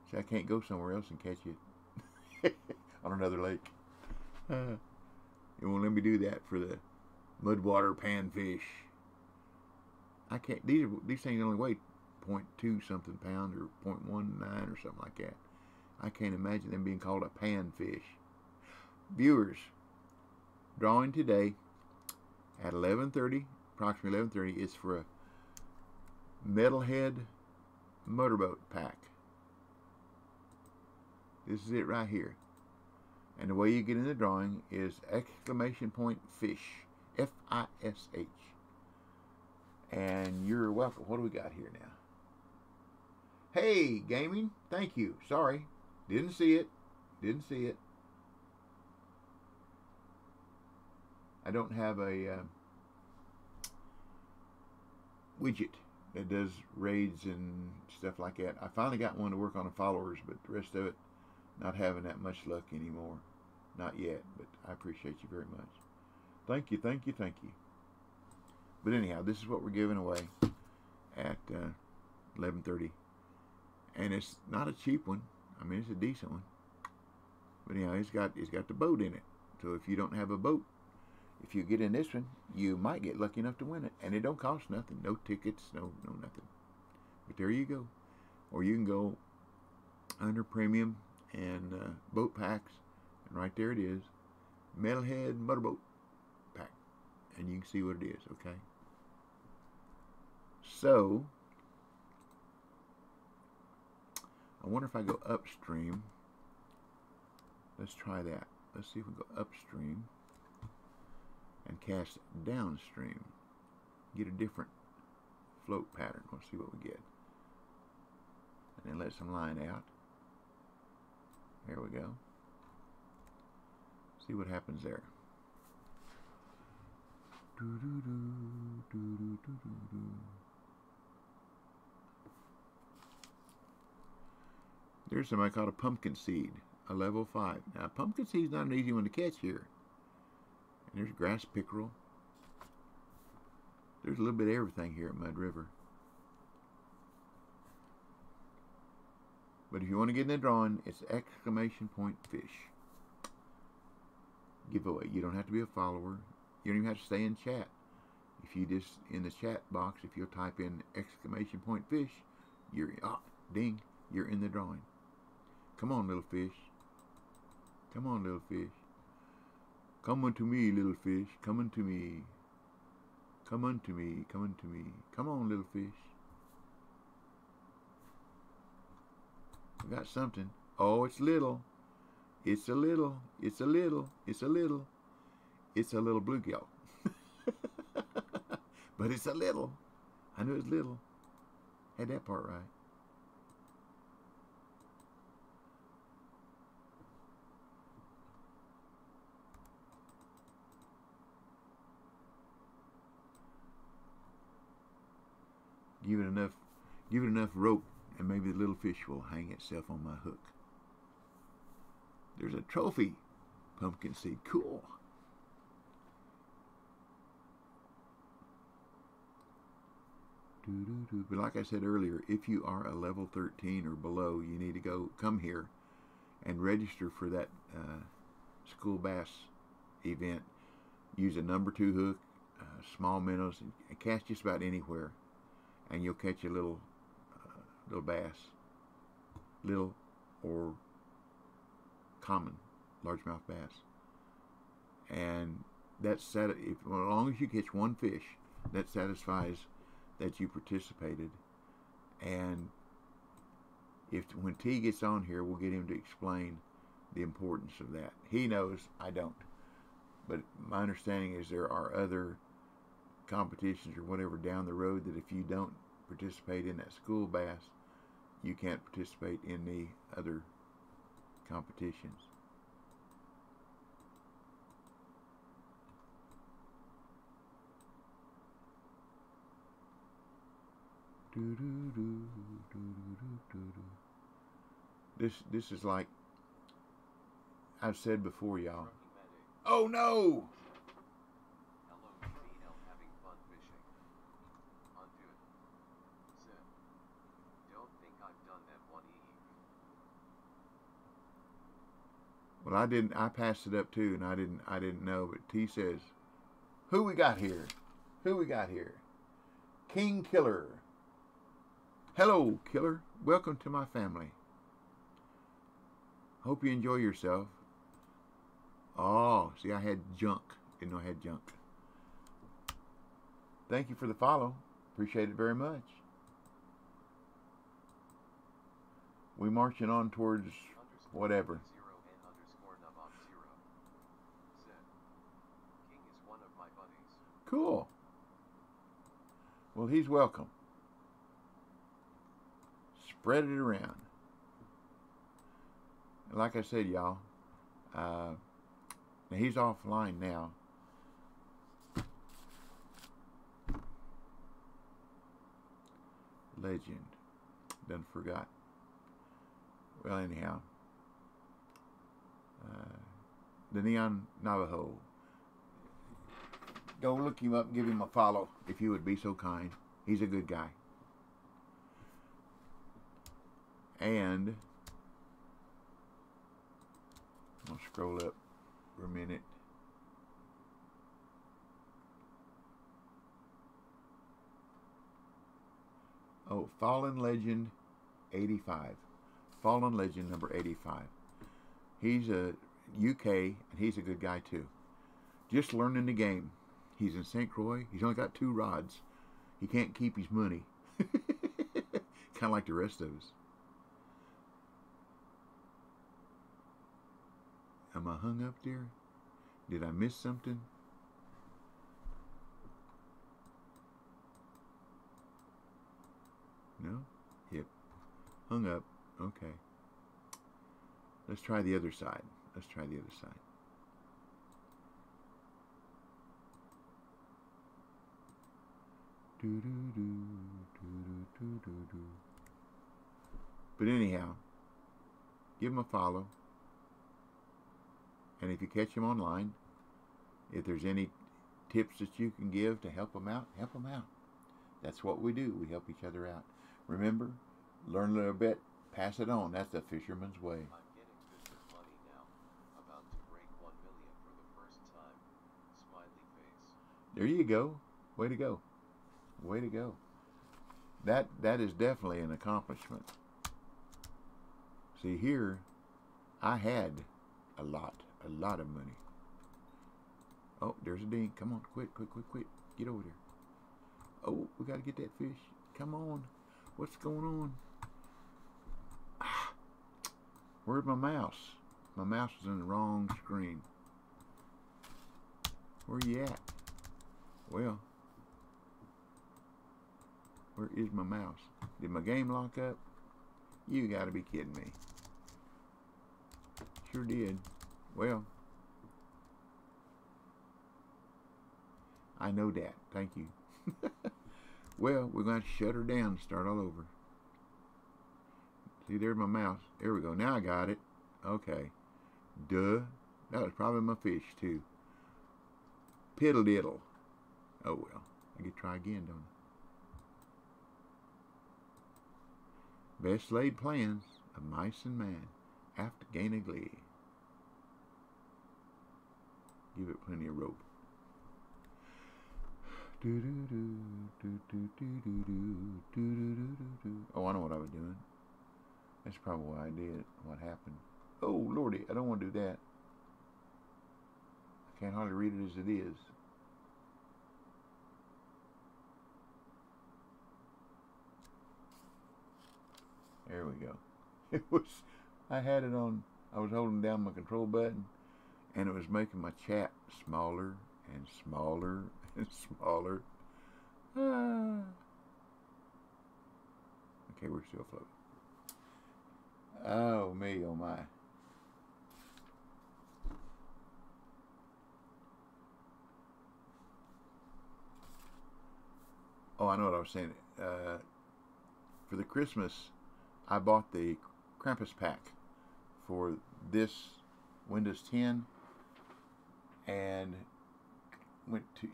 See, I can't go somewhere else and catch it on another lake. It won't let me do that for the Mudwater Panfish. I can't. These things only weigh 0.2 something pound or 0.19 or something like that. I can't imagine them being called a panfish. Viewers, drawing today at 11:30, approximately 11:30, is for a metalhead motorboat pack. This is it right here. And the way you get in the drawing is !fish, F-I-S-H. And you're welcome. What do we got here now? Hey, gaming. Thank you. Sorry. Didn't see it. I don't have a widget that does raids and stuff like that. I finally got one to work on the followers, but the rest of it, not having that much luck anymore. Not yet, but I appreciate you very much. Thank you. But anyhow, this is what we're giving away at 11:30. And it's not a cheap one. I mean, it's a decent one. But anyhow, it's got the boat in it. So if you don't have a boat, if you get in this one, you might get lucky enough to win it. And it don't cost nothing. No tickets, no nothing. But there you go. Or you can go under premium and boat packs. And right there it is. Metalhead Motorboat Pack. And you can see what it is, okay? So, I wonder if I go upstream. Let's try that. Let's see if we go upstream and cast downstream. Get a different float pattern. We'll see what we get. And then let some line out. There we go. See what happens there. There's something I call a pumpkin seed, a level 5. Now, pumpkin seed's not an easy one to catch here. And there's grass pickerel. There's a little bit of everything here at Mud River. But if you want to get in the drawing, it's exclamation point fish. Giveaway. You don't have to be a follower. You don't even have to stay in chat. If you just, in the chat box, if you'll type in exclamation point fish, you're, ding, you're in the drawing. Come on, little fish. Come on, little fish. Come unto me, little fish. Come unto me. Come unto me. Come unto me. Come on, little fish. We got something. Oh, it's little. It's a little. It's a little. It's a little. It's a little bluegill. But it's a little. I knew it was little. Had that part right. Give it enough rope, and maybe the little fish will hang itself on my hook. There's a trophy pumpkin seed. Cool. But like I said earlier, if you are a level 13 or below, you need to come here and register for that school bass event. Use a number 2 hook, small minnows, and cast just about anywhere, and you'll catch a little bass, little or common largemouth bass. And that's as long as you catch one fish, that satisfies that you participated. And when T gets on here, we'll get him to explain the importance of that. He knows, I don't. But my understanding is there are other competitions or whatever down the road that if you don't participate in that school bass, you can't participate in the other competitions. This is like I've said before, y'all. Oh no! Hello, BBL, having fun fishing. Undo it. Zip. Don't think I've done that one Eve. Well, I didn't. I passed it up too, and I didn't know. But T says, "Who we got here? Who we got here? King Killer. Hello, Killer. Welcome to my family. Hope you enjoy yourself." Oh, see, I had junk. Didn't know I had junk. Thank you for the follow. Appreciate it very much. We marching on towards whatever. 0N_Navok0. Zip. King is one of my buddies. Cool. Well, he's welcome. Spread it around. Like I said, y'all, now he's offline now. Legend. Done forgot. Well, anyhow. The Neon Navajo. Go look him up and give him a follow, if you would be so kind. He's a good guy. And I'll scroll up for a minute. Oh, Fallen Legend 85. Fallen Legend number 85. He's a UK, and he's a good guy too. Just learning the game. He's in St. Croix. He's only got 2 rods. He can't keep his money. Kind of like the rest of us. Am I hung up there? Did I miss something? No? Yep. Hung up. Okay. Let's try the other side. Let's try the other side. But anyhow, give them a follow. And if you catch them online, if there's any tips that you can give to help them out, help them out. That's what we do. We help each other out. Remember, learn a little bit, pass it on. That's the fisherman's way. I'm getting good with money now. About to break 1 million for the first time. Smiley face. There you go. Way to go. Way to go. That is definitely an accomplishment. See, here, I had a lot of money. Oh, there's a ding. Come on, quick. Get over there. Oh, we got to get that fish. Come on. What's going on? Ah, where's my mouse? My mouse is in the wrong screen. Where you at? Well, where is my mouse? Did my game lock up? You got to be kidding me. Sure did. Well, I know that. Thank you. Well, we're going to shut her down and start all over. See, there's my mouse. There we go. Now I got it. Okay. Duh. That was probably my fish, too. Piddle diddle. Oh, well. I get to try again, don't I? Best laid plans of mice and man after gain of glee. Give it plenty of rope. Oh, I know what I was doing. That's probably why I did what happened. Oh, Lordy, I don't want to do that. I can't hardly read it as it is. There we go. It was, I had it on, I was holding down my control button, and it was making my chat smaller and smaller and smaller. Ah. Okay, we're still floating. Oh me, oh my. Oh, I know what I was saying. For the Christmas, I bought the Krampus pack for this Windows 10, and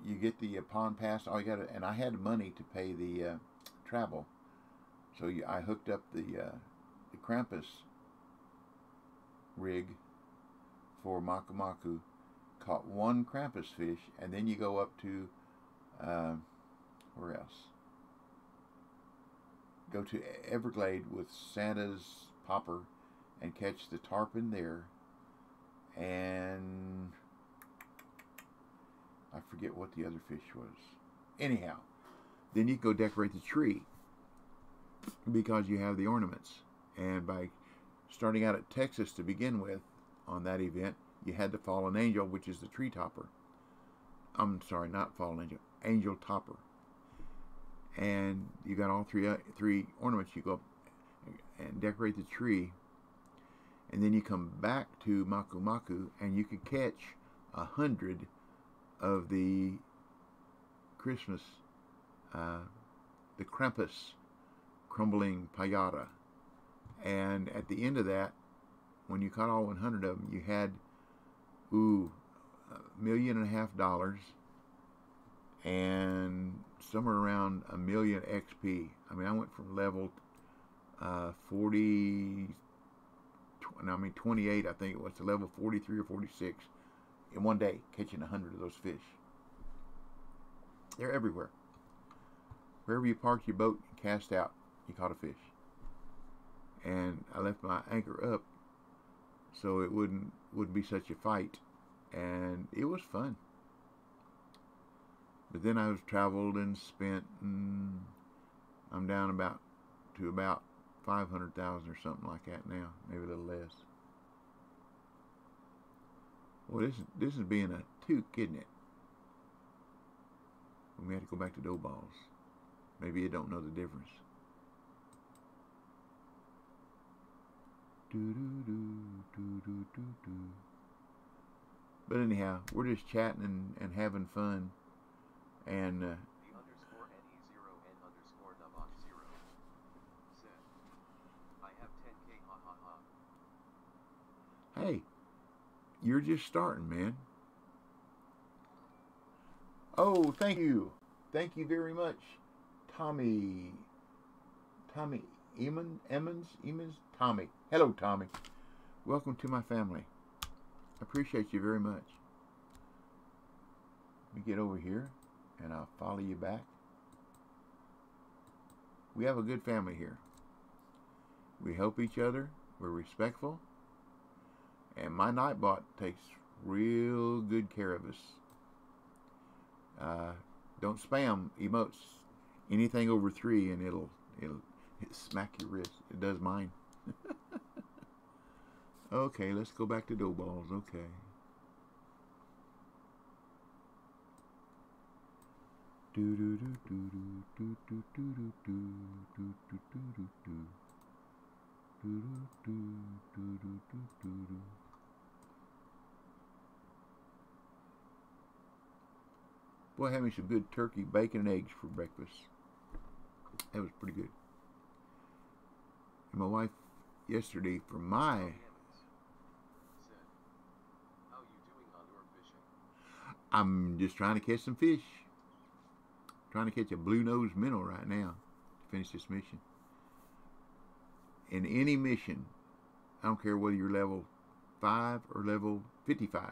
you get the pond pass. All you got, and I had money to pay the travel, so I hooked up the Krampus rig for Maku Maku, caught one Krampus fish, and then you go up to where else? Go to Everglade with Santa's popper and catch the tarpon there, and I forget what the other fish was. Anyhow, then you go decorate the tree because you have the ornaments. And by starting out at Texas to begin with on that event, you had the fallen angel, which is the tree topper. I'm sorry, not fallen angel, angel topper. And you got all three ornaments. You go up and decorate the tree, and then you come back to Maku Maku, and you could catch 100 of the Christmas, the Krampus crumbling payata. And at the end of that, when you caught all 100 of them, you had $1.5 million and somewhere around 1 million XP. I mean, I went from level 28, I think it was, to level 43 or 46 in one day, catching 100 of those fish. They're everywhere. Wherever you parked your boat and cast out, you caught a fish. And I left my anchor up so it wouldn't be such a fight, and it was fun. But then I was traveled and spent, and I'm down to about 500,000 or something like that now, maybe a little less. Well, this is being a toque, isn't it? We may have to go back to dough balls. Maybe you don't know the difference. But anyhow, we're just chatting and having fun. And The underscore NE0 N underscore Navach 0 said, I have 10K ha ha ha. hey, you're just starting, man. Oh, thank you. Thank you very much, Tommy Emmons, Tommy. Hello, Tommy. Welcome to my family. I appreciate you very much. Let me get over here and I'll follow you back. We have a good family here. We help each other. We're respectful. And my Nightbot takes real good care of us. Don't spam emotes. Anything over 3 and it'll smack your wrist. It does mine. Okay, let's go back to dough balls. Okay. Boy, having some good turkey, bacon, and eggs for breakfast. That was pretty good. And my wife yesterday for my... Said, how you doing on lure fishing? I'm just trying to catch some fish. Trying to catch a blue-nosed minnow right now to finish this mission. In any mission, I don't care whether you're level 5 or level 55,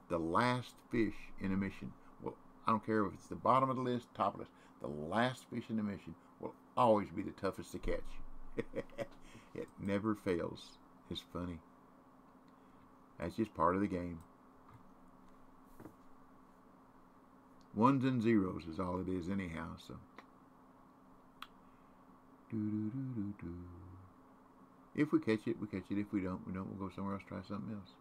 the last fish in a mission, well, I don't care if it's the bottom of the list, top of the list, the last fish in the mission will always be the toughest to catch. It never fails. It's funny. That's just part of the game. Ones and zeros is all it is anyhow, so. If we catch it, we catch it. If we don't, we don't. We'll go somewhere else, try something else.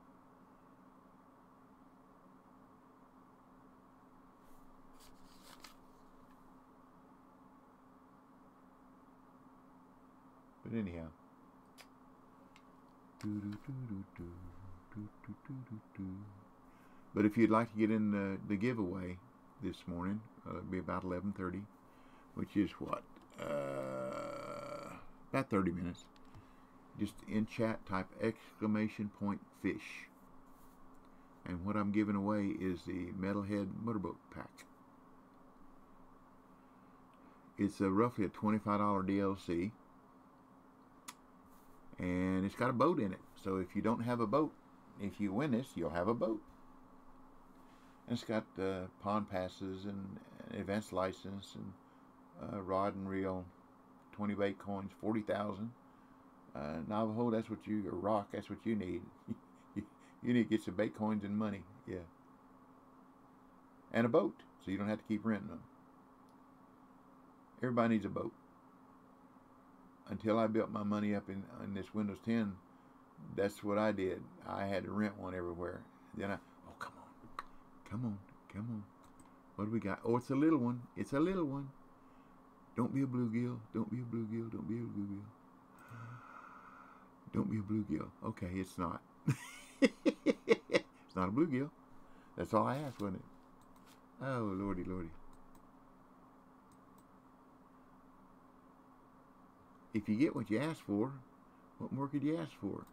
But anyhow. But if you'd like to get in the giveaway this morning, it'll be about 11:30, which is what? About 30 minutes. Just in chat, type !fish. And what I'm giving away is the Metalhead Motorboat Pack. It's roughly a $25 DLC. And it's got a boat in it. So if you don't have a boat, if you win this, you'll have a boat. And it's got pond passes and advanced license and rod and reel, 20 bait coins, 40,000. Navajo, that's what you, or rock, that's what you need. You need to get some bait coins and money, yeah. And a boat, so you don't have to keep renting them. Everybody needs a boat. Until I built my money up in this Windows 10, that's what I did. I had to rent one everywhere. Then oh, come on. What do we got? Oh, it's a little one. It's a little one. Don't be a bluegill. Don't be a bluegill. Don't be a bluegill. Don't be a bluegill. Okay, it's not. It's not a bluegill. That's all I asked, wasn't it? Oh, lordy. If you get what you ask for, what more could you ask for?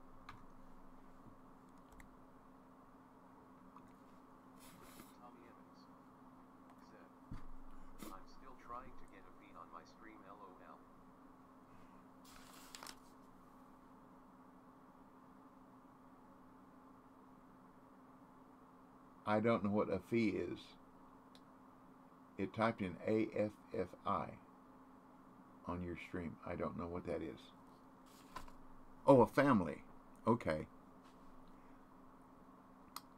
Tommy Evans said, I'm still trying to get a feed on my stream LOL. I don't know what a fee is. It typed in AFFI on your stream. I don't know what that is. Oh, a family. Okay.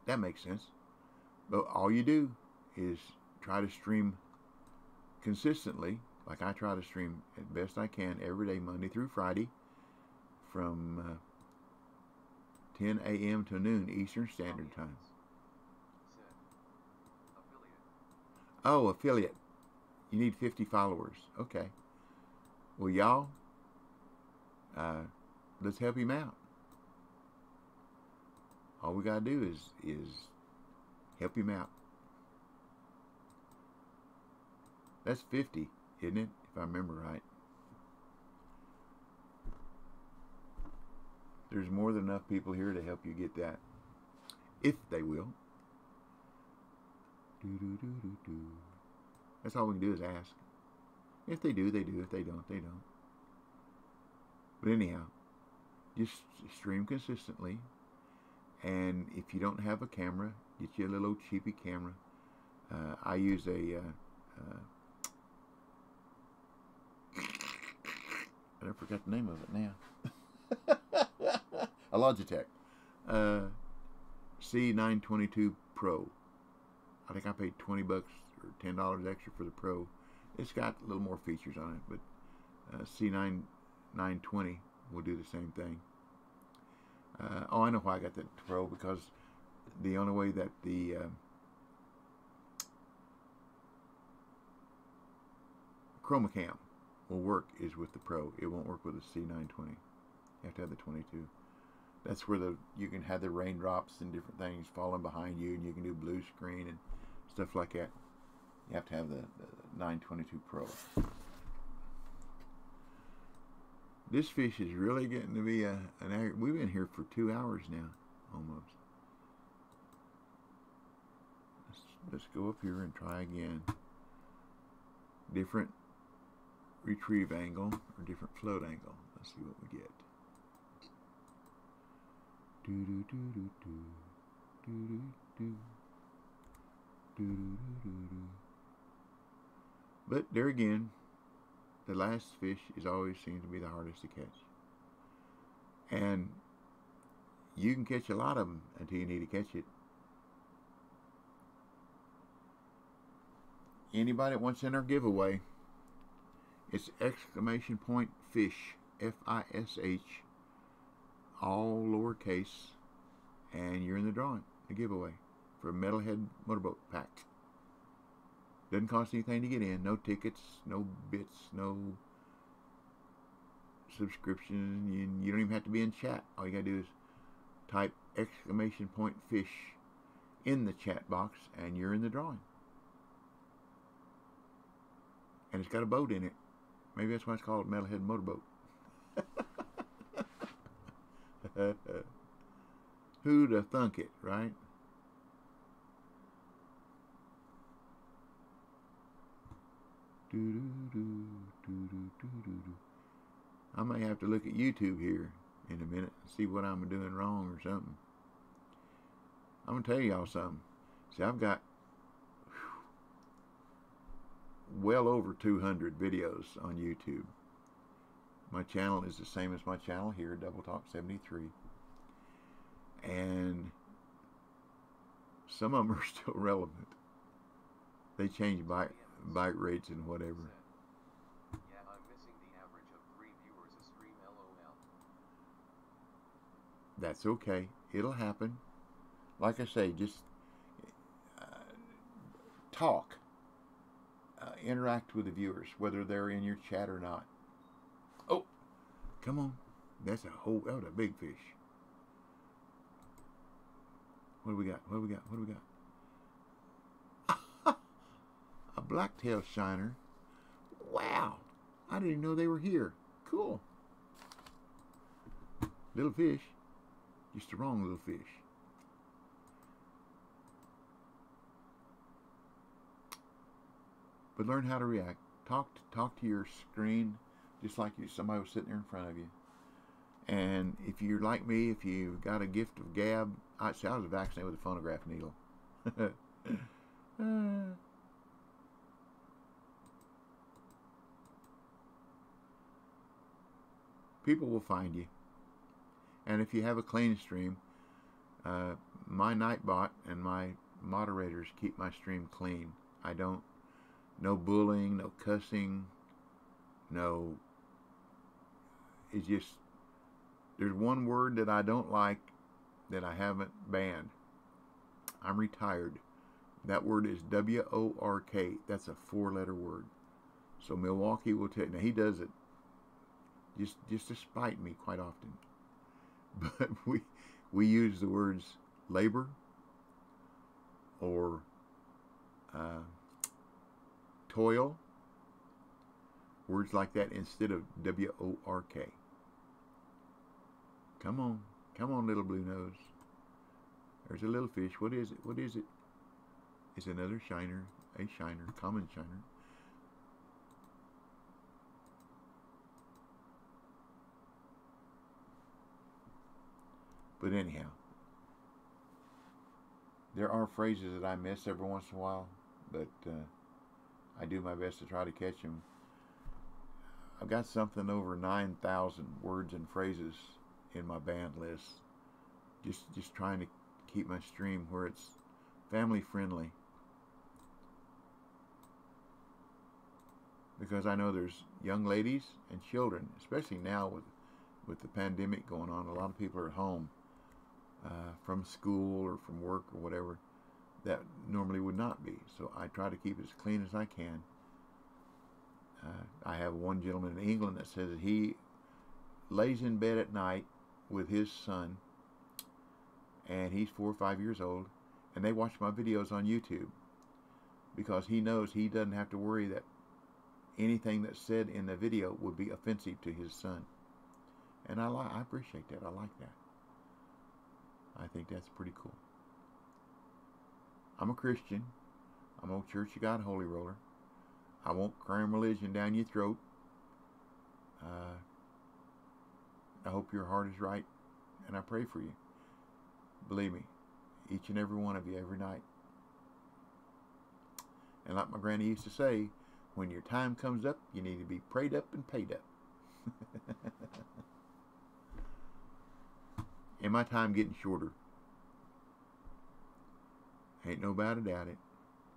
That makes sense. But all you do is try to stream consistently, like I try to stream as best I can every day, Monday through Friday, from 10 a.m. to noon Eastern Standard Time. Oh, affiliate. You need 50 followers. Okay. Well, y'all, let's help him out. All we gotta do is help him out. That's 50, isn't it? If I remember right. There's more than enough people here to help you get that, if they will. That's all we can do is ask. If they do, they do. If they don't, they don't. But anyhow, just stream consistently. And if you don't have a camera, get you a little cheapy camera. I use a I forgot the name of it now. A Logitech C922 Pro. I think I paid $20 or $10 extra for the Pro. It's got a little more features on it, but C920 will do the same thing. Oh, I know why I got that Pro, because the only way that the Chroma Cam will work is with the Pro. It won't work with the C920. You have to have the 22. That's where you can have the raindrops and different things falling behind you, and you can do blue screen and stuff like that. You have to have the 922 Pro. This fish is really getting to be we've been here for 2 hours now, almost. Let's go up here and try again. Different retrieve angle or different float angle. Let's see what we get. Do do do do do do do do do do do do. But there again, the last fish always seems to be the hardest to catch. And you can catch a lot of them until you need to catch it. Anybody that wants in our giveaway, it's exclamation point fish, F-I-S-H, all lowercase, and you're in the drawing, the giveaway for a metalhead motorboat pack. Doesn't cost anything to get in. No tickets, no bits, no subscription. You don't even have to be in chat. All you gotta do is type exclamation point fish in the chat box, and you're in the drawing. And it's got a boat in it. Maybe that's why it's called Metalhead Motorboat. Who'd have thunk it, right? I may have to look at YouTube here in a minute and see what I'm doing wrong or something. I'm going to tell y'all something. See, I've got well over 200 videos on YouTube. My channel is the same as my channel here, Double Talk 73. And some of them are still relevant. They change bite rates and whatever. Yeah, I'm missing the average of 3 viewers a stream, LOL. That's okay. It'll happen. Like I say, just talk. Interact with the viewers, whether they're in your chat or not. Oh, come on. That was a big fish. What do we got? What do we got? What do we got? A blacktail shiner. Wow. I didn't even know they were here. Cool. Little fish. Just the wrong little fish. But learn how to react. Talk to your screen just like somebody was sitting there in front of you. And if you're like me, if you've got a gift of gab, I was vaccinated with a phonograph needle. People will find you. And if you have a clean stream, my Nightbot and my moderators keep my stream clean. I don't. No bullying, no cussing, no. It's just, there's one word that I don't like that I haven't banned. I'm retired. That word is W-O-R-K. That's a 4-letter word. So Milwaukee will tell you. Now, he does it just to spite me quite often. But we use the words labor or toil, words like that instead of W-O-R-K. Come on, little blue nose. There's a little fish. What is it? What is it? It's another shiner, a shiner, common shiner. But anyhow, there are phrases that I miss every once in a while, but I do my best to try to catch them. I've got something over 9,000 words and phrases in my banned list. Just trying to keep my stream where it's family friendly. Because I know there's young ladies and children, especially now with the pandemic going on. A lot of people are at home from school or from work or whatever that normally would not be. So I try to keep it as clean as I can. I have one gentleman in England that says that he lays in bed at night with his son, and he's 4 or 5 years old, and they watch my videos on YouTube because he knows he doesn't have to worry that anything that's said in the video would be offensive to his son. And I appreciate that. I like that. I think that's pretty cool. I'm a Christian. I'm old Church of God Holy Roller. I won't cram religion down your throat. I hope your heart is right, and I pray for you. Believe me, each and every one of you every night. And like my granny used to say, when your time comes up, you need to be prayed up and paid up. And my time getting shorter. Ain't no doubt about it.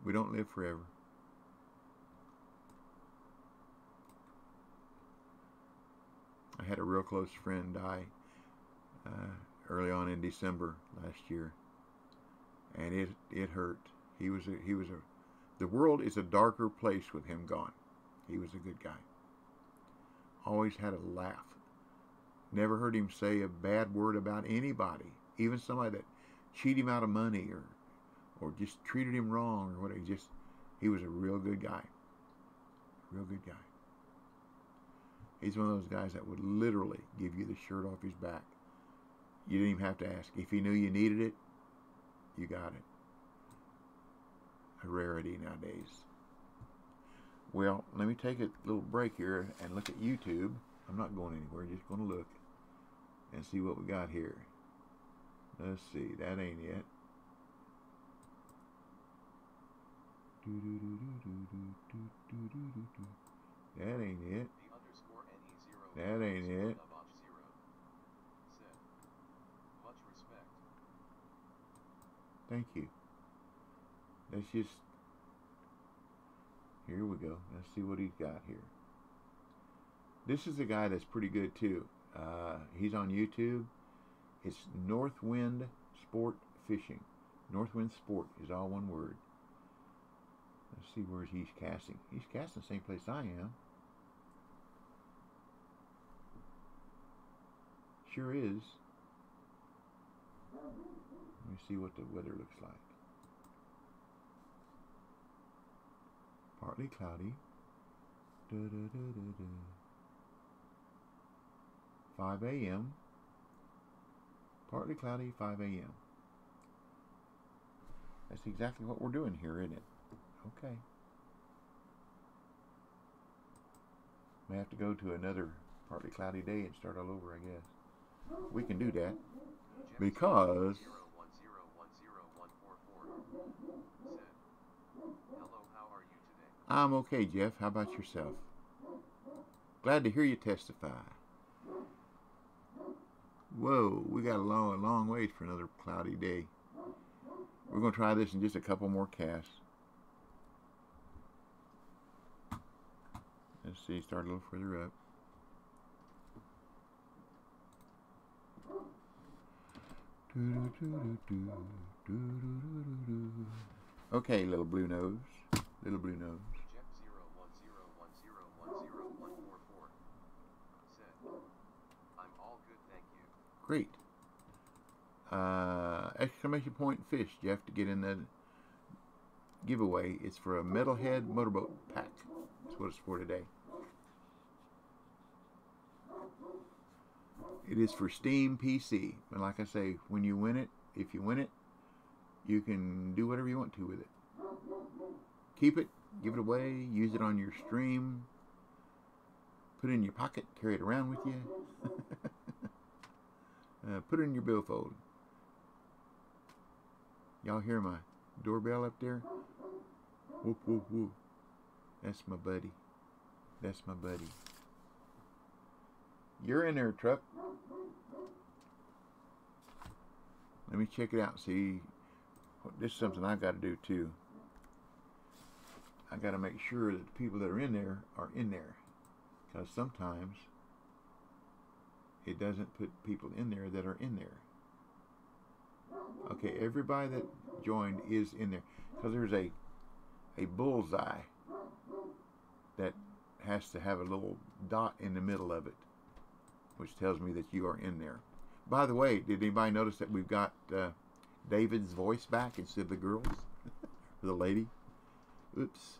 We don't live forever. I had a real close friend die early on in December last year, and it hurt. The world is a darker place with him gone. He was a good guy. Always had a laugh. Never heard him say a bad word about anybody, even somebody that cheated him out of money or just treated him wrong or whatever. He was a real good guy. Real good guy. He's one of those guys that would literally give you the shirt off his back. You didn't even have to ask. If he knew you needed it, you got it. A rarity nowadays. Well, let me take a little break here and look at YouTube. I'm not going anywhere, just going to look and see what we got here. Let's see, that ain't it. That ain't it. That ain't it. Thank you. Let's just, here we go. Let's see what he's got here. This is a guy that's pretty good too. He's on YouTube. It's Northwind Sport Fishing. Northwind Sport is all one word. Let's see where he's casting. He's casting the same place I am. Sure is. Let me see what the weather looks like. Partly cloudy. 5 a.m. Partly cloudy, 5 a.m. That's exactly what we're doing here, isn't it? Okay. May have to go to another partly cloudy day and start all over, I guess. We can do that because I'm okay, Jeff. How about yourself? Glad to hear you testify. Whoa, we got a long ways for another cloudy day. We're going to try this in just a couple more casts. Let's see, start a little further up. Okay, little blue nose. Little blue nose. Eject 01010101144. Said. I'm all good, thank you. Great. Exclamation point fish. You have to get in the giveaway. It's for a metalhead motorboat pack. That's what it's for today. It is for Steam PC. And like I say, when you win it, if you win it, you can do whatever you want to with it. Keep it, give it away, use it on your stream, put it in your pocket, carry it around with you. Put it in your billfold. Y'all hear my doorbell up there? Whoop, whoop, whoop. That's my buddy. That's my buddy. You're in there, truck. Let me check it out. See, this is something I've got to do too. I got to make sure that the people that are in there, because sometimes it doesn't put people in there that are in there. Okay, everybody that joined is in there, because there's a bullseye that has to have a little dot in the middle of it, which tells me that you are in there. By the way, did anybody notice that we've got David's voice back instead of the girls? The lady? Oops.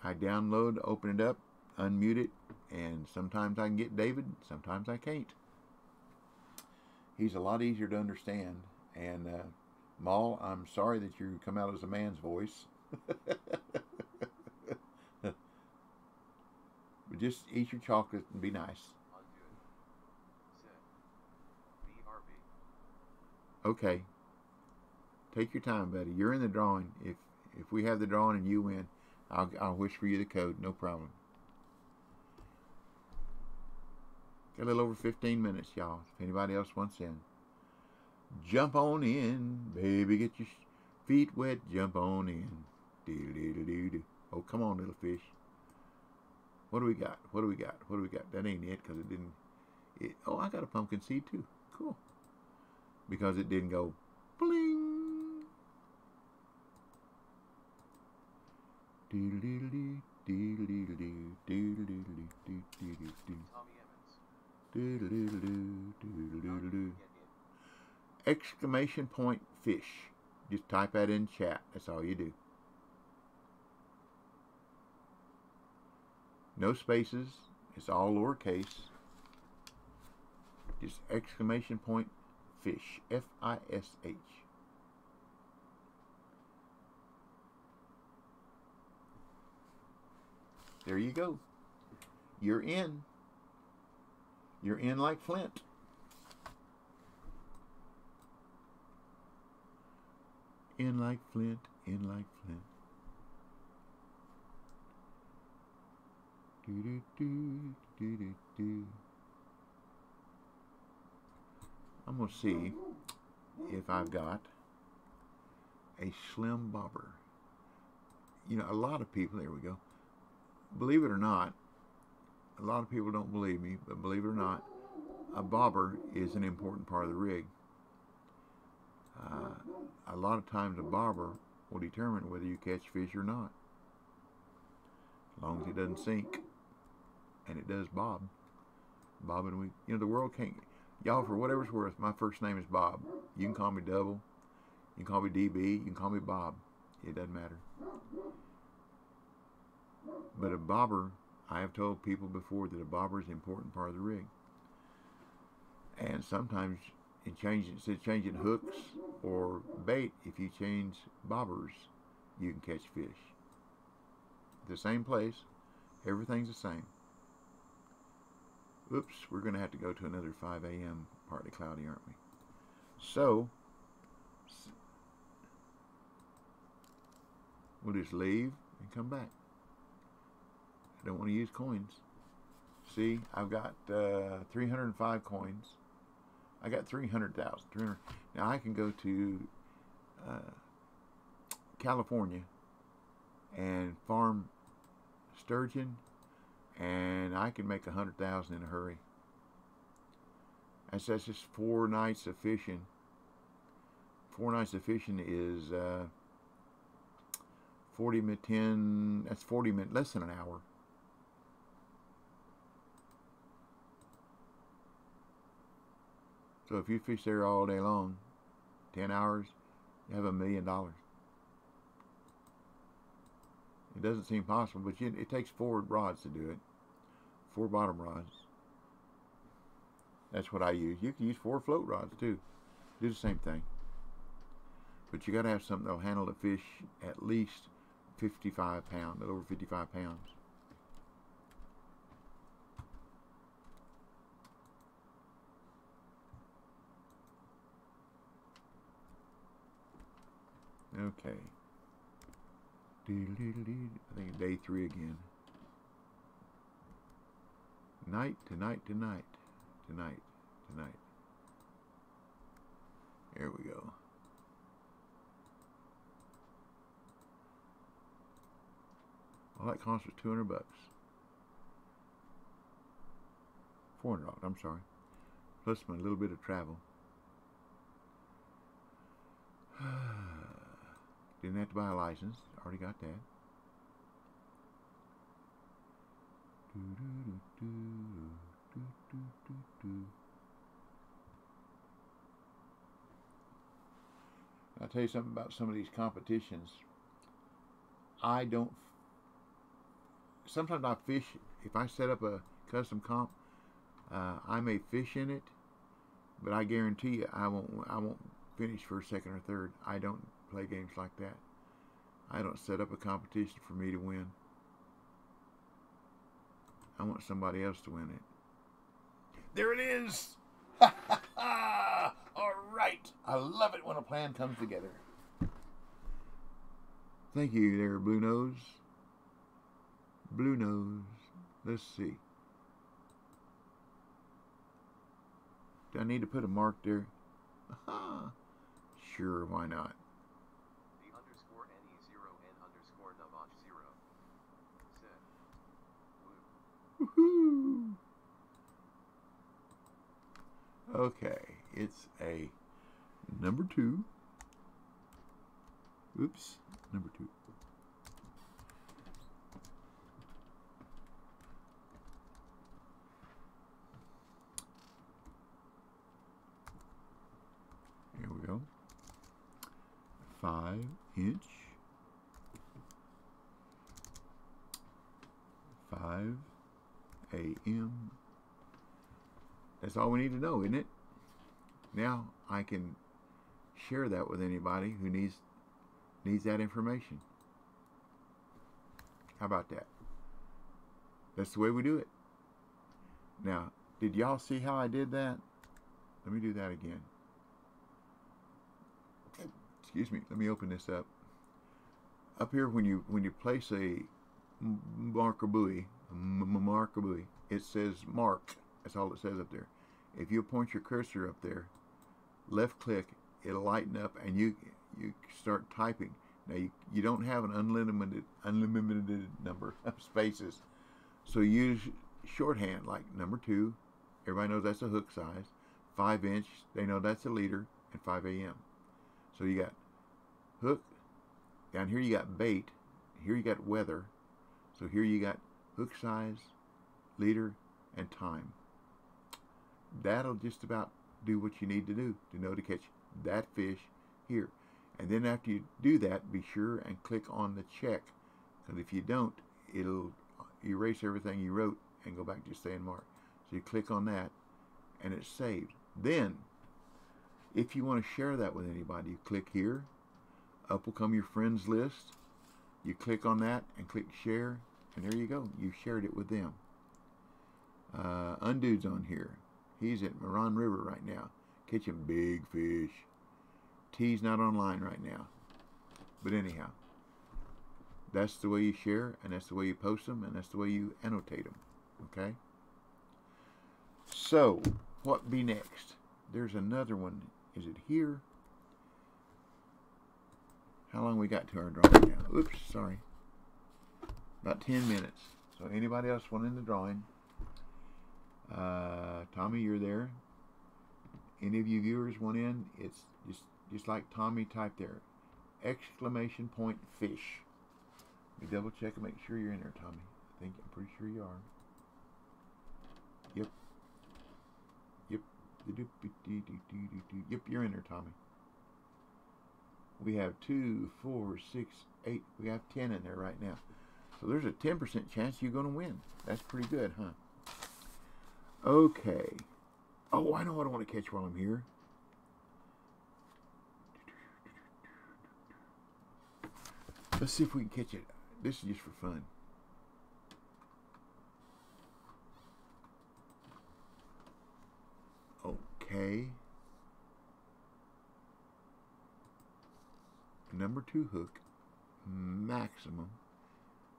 I download, open it up, unmute it, and sometimes I can get David, sometimes I can't. He's a lot easier to understand. And Maul, I'm sorry that you come out as a man's voice. But just eat your chocolate and be nice. Okay. Take your time, buddy. You're in the drawing. If we have the drawing and you win, I'll whisper you the code. No problem. Got a little over 15 minutes, y'all. If anybody else wants in. Jump on in, baby. Get your feet wet. Jump on in. Doo-doo-doo-doo-doo. Oh, come on, little fish. What do we got? What do we got? What do we got? That ain't it, because it didn't... oh, I got a pumpkin seed, too. Cool. Because it didn't go bling. Doodle-doodle-doo, doodle-doodle-doo, doodle-doodle-doo, doodle-doodle-doo. Doodle-doodle-doo, doodle-doodle-doo. Exclamation point fish. Just type that in chat. That's all you do. No spaces. It's all lowercase. Just exclamation point fish. F-I-S-H. There you go. You're in. You're in like Flint. In like Flint. In like Flint. Do-do-do, do-do-do. I'm going to see if I've got a slim bobber. You know, a lot of people, there we go. Believe it or not, a lot of people don't believe me, but believe it or not, a bobber is an important part of the rig. A lot of times a bobber will determine whether you catch fish or not. As long as it doesn't sink. And it does bob. Bob and weave. You know, the world can't... Y'all, for whatever it's worth, my first name is Bob. You can call me Double. You can call me DB. You can call me Bob. It doesn't matter. But a bobber, I have told people before that a bobber is an important part of the rig. And sometimes, instead of changing hooks or bait, if you change bobbers, you can catch fish. The same place, everything's the same. Oops, we're going to have to go to another 5 a.m. partly cloudy, aren't we? So, we'll just leave and come back. I don't want to use coins. See, I've got 305 coins. I got 300,000. Now I can go to California and farm sturgeon, and I can make 100,000 in a hurry. That's just 4 nights of fishing. 4 nights of fishing is 40 minutes, 10, that's 40 minutes, less than an hour. So if you fish there all day long, 10 hours, you have $1 million. It doesn't seem possible, but it takes 4 rods to do it. 4 bottom rods. That's what I use. You can use 4 float rods too. Do the same thing. But you got to have something that'll handle the fish at least 55 pounds, over 55 pounds. Okay. I think day 3 again. Night to night to night. Tonight. There we go. Well, that cost us $200. $400, I'm sorry. Plus my little bit of travel. Didn't have to buy a license. Already got that. I'll tell you something about some of these competitions. Sometimes I fish, if I set up a custom comp, I may fish in it, but I guarantee you I won't finish first, second, or third. I don't play games like that. I don't set up a competition for me to win. I want somebody else to win it. There it is! All right. I love it when a plan comes together. Thank you there, Blue Nose. Blue Nose. Let's see. Do I need to put a mark there? Sure, why not? The underscore NE0 N underscore Navach 0. Set. Woohoo! Okay, it's a number 2. Oops, number 2. Here we go. 5-inch. 5 AM. That's all we need to know, isn't it? Now I can share that with anybody who needs that information. How about that? That's the way we do it. Now, did y'all see how I did that? Let me do that again. Excuse me. Let me open this up. Up here, when you place a marker buoy, it says mark. That's all it says up there. If you point your cursor up there, left click, it'll lighten up, and you start typing. Now you don't have an unlimited number of spaces, so use shorthand like number 2. Everybody knows that's a hook size. 5-inch, they know that's a leader, and 5 AM. So you got hook. Down here you got bait. Here you got weather. So here you got hook size, leader, and time. That'll just about do what you need to do to know to catch that fish here. And then after you do that, be sure and click on the check, because if you don't, it'll erase everything you wrote and go back to staying mark. So you click on that and it's saved. Then if you want to share that with anybody, you click here. Up will come your friends list. You click on that and click share, and there you go. You shared it with them. Undude's on here. He's at Moran River right now, catching big fish. T's not online right now. But anyhow, that's the way you share, and that's the way you post them, and that's the way you annotate them. Okay? So, what be next? There's another one. Is it here? How long we got to our drawing now? Oops, sorry. About 10 minutes. So anybody else want in the drawing? Tommy, you're there. Any of you viewers want in? It's just like Tommy typed there. Exclamation point fish. Let me double check and make sure you're in there, Tommy. I'm pretty sure you are. Yep. Yep, you're in there, Tommy. We have 2, 4, 6, 8. We have 10 in there right now. So there's a 10% chance you're going to win. That's pretty good, huh? Okay. Oh, I know what I want to catch while I'm here. Let's see if we can catch it. This is just for fun. Okay. Number 2 hook. Maximum.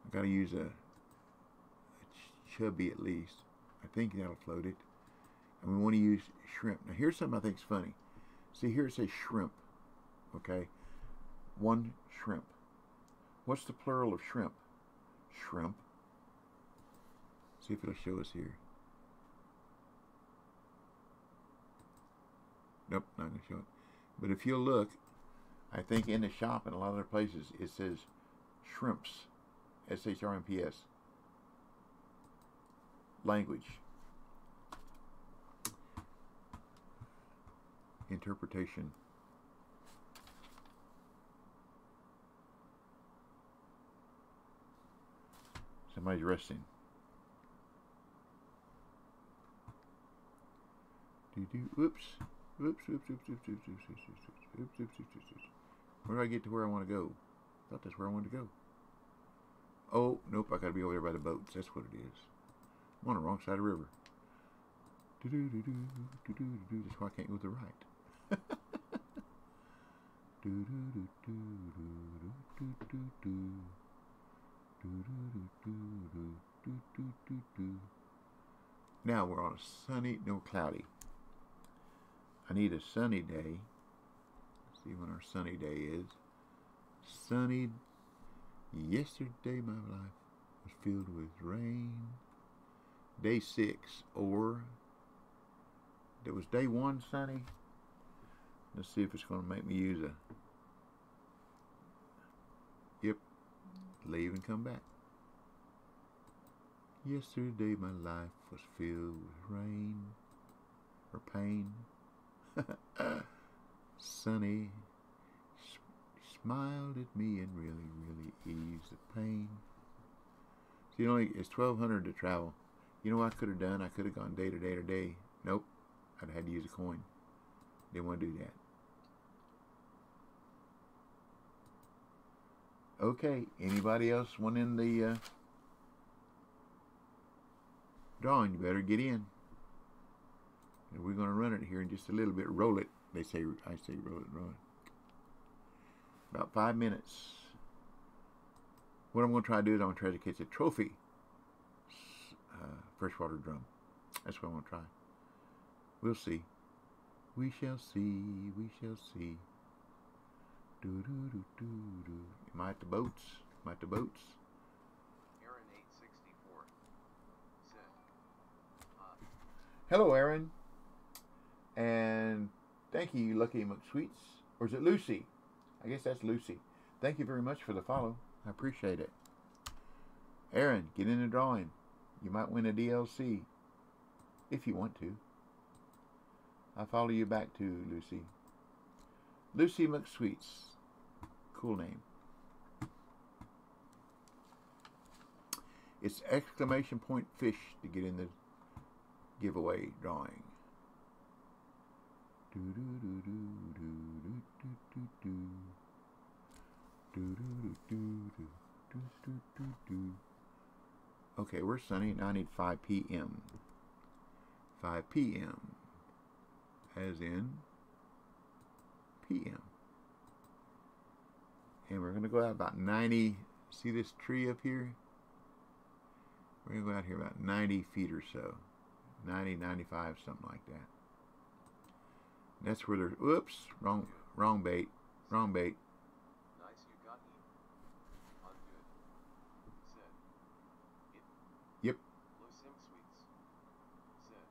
I gotta use a chubby at least. I think that'll float it. And we want to use shrimp. Now here's something I think is funny. See here it says shrimp. Okay. 1 shrimp. What's the plural of shrimp? Shrimp. See if it'll show us here. Nope, not going to show it. But if you'll look, I think in the shop and a lot of other places, it says shrimps. S-H-R-M-P-S. Language. Interpretation. Somebody's resting. Oops. Where do I get to where I want to go? I thought that's where I wanted to go. Oh, nope, I gotta be over there by the boats. That's what it is. I'm on the wrong side of the river. That's why I can't go to the right. Now we're on a sunny, no cloudy. I need a sunny day. Let's see when our sunny day is. Sunny. Yesterday my life was filled with rain. Day 6, or it was day 1 sunny. Let's see if it's going to make me use a. Yep. Leave and come back. Yesterday my life was filled with rain or pain. Sunny smiled at me and really eased the pain. See, it's 1,200 to travel. You know what I could have done? I could have gone day to day to day. Nope. I'd have had to use a coin. Didn't want to do that. Okay. Anybody else want in the drawing? You better get in. And we're going to run it here in just a little bit. Roll it. I say roll it. About 5 minutes. What I'm going to try to do is I'm going to try to catch a trophy freshwater drum. That's what I want to try. We'll see. We shall see. We shall see. Am I at the boats? Am I at the boats? Aaron 864 said, Hello, Aaron. And thank you, Lucky McSweets. Or is it Lucy? I guess that's Lucy. Thank you very much for the follow. I appreciate it. Aaron, get in the drawing. You might win a DLC. If you want to. I'll follow you back too, Lucy. Lucy McSweets. Cool name. It's exclamation point fish to get in the giveaway drawing. Okay, we're sunny. Now I need 5 p.m. 5 p.m. as in p.m. And we're going to go out about 90. See this tree up here? We're going to go out here about 90 feet or so. 90, 95, something like that. That's where there's, whoops, wrong bait, wrong bait. nice you got him. On good. Said, it. Yep. Blue Sim Sweets. Said,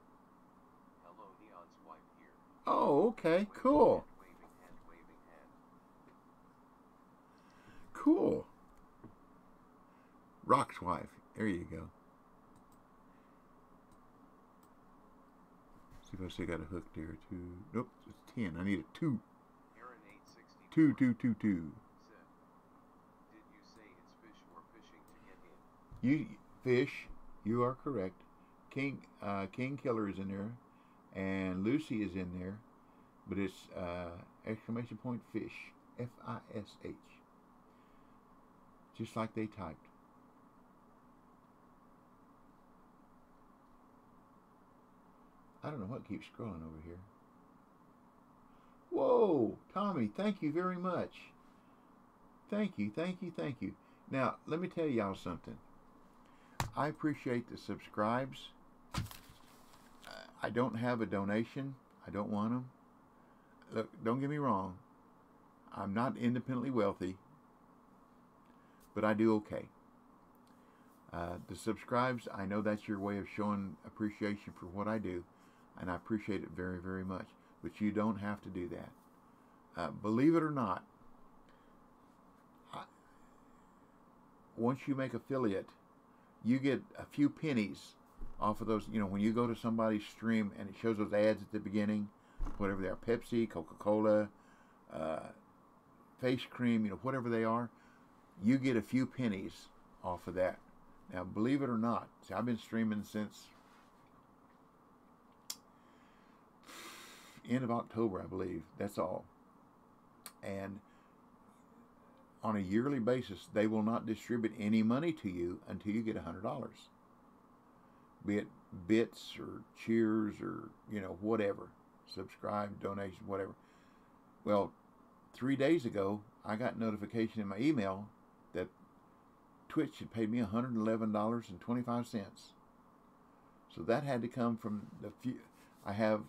hello Neon's wife here. Oh, okay, cool. Waving hand. Cool. Rock's wife. There you go. See if I still got a hook there too. Nope, it's 10. I need a 2. Aaron 864. 2, 2, 2, 2. Said, did you say it's fish or fishing to get in? You fish. You are correct. King Killer is in there, and Lucy is in there, but it's exclamation point fish. F-I-S-H. Just like they typed. I don't know what keeps scrolling over here. Whoa, Tommy, thank you very much. Thank you, thank you, thank you. Now, let me tell y'all something. I appreciate the subscribes. I don't have a donation. I don't want them. Look, don't get me wrong. I'm not independently wealthy, but I do okay. The subscribes, I know that's your way of showing appreciation for what I do, and I appreciate it very, very much. But you don't have to do that. Believe it or not, once you make affiliate, you get a few pennies off of those. You know, when you go to somebody's stream and it shows those ads at the beginning, whatever they are, Pepsi, Coca-Cola, face cream, you know, whatever they are, you get a few pennies off of that. Now, believe it or not, see, I've been streaming since end of October, I believe. That's all. And on a yearly basis, they will not distribute any money to you until you get $100. Be it bits or cheers or, you know, whatever. Subscribe, donation, whatever. Well, 3 days ago, I got notification in my email that Twitch had paid me $111.25. So that had to come from the few. I've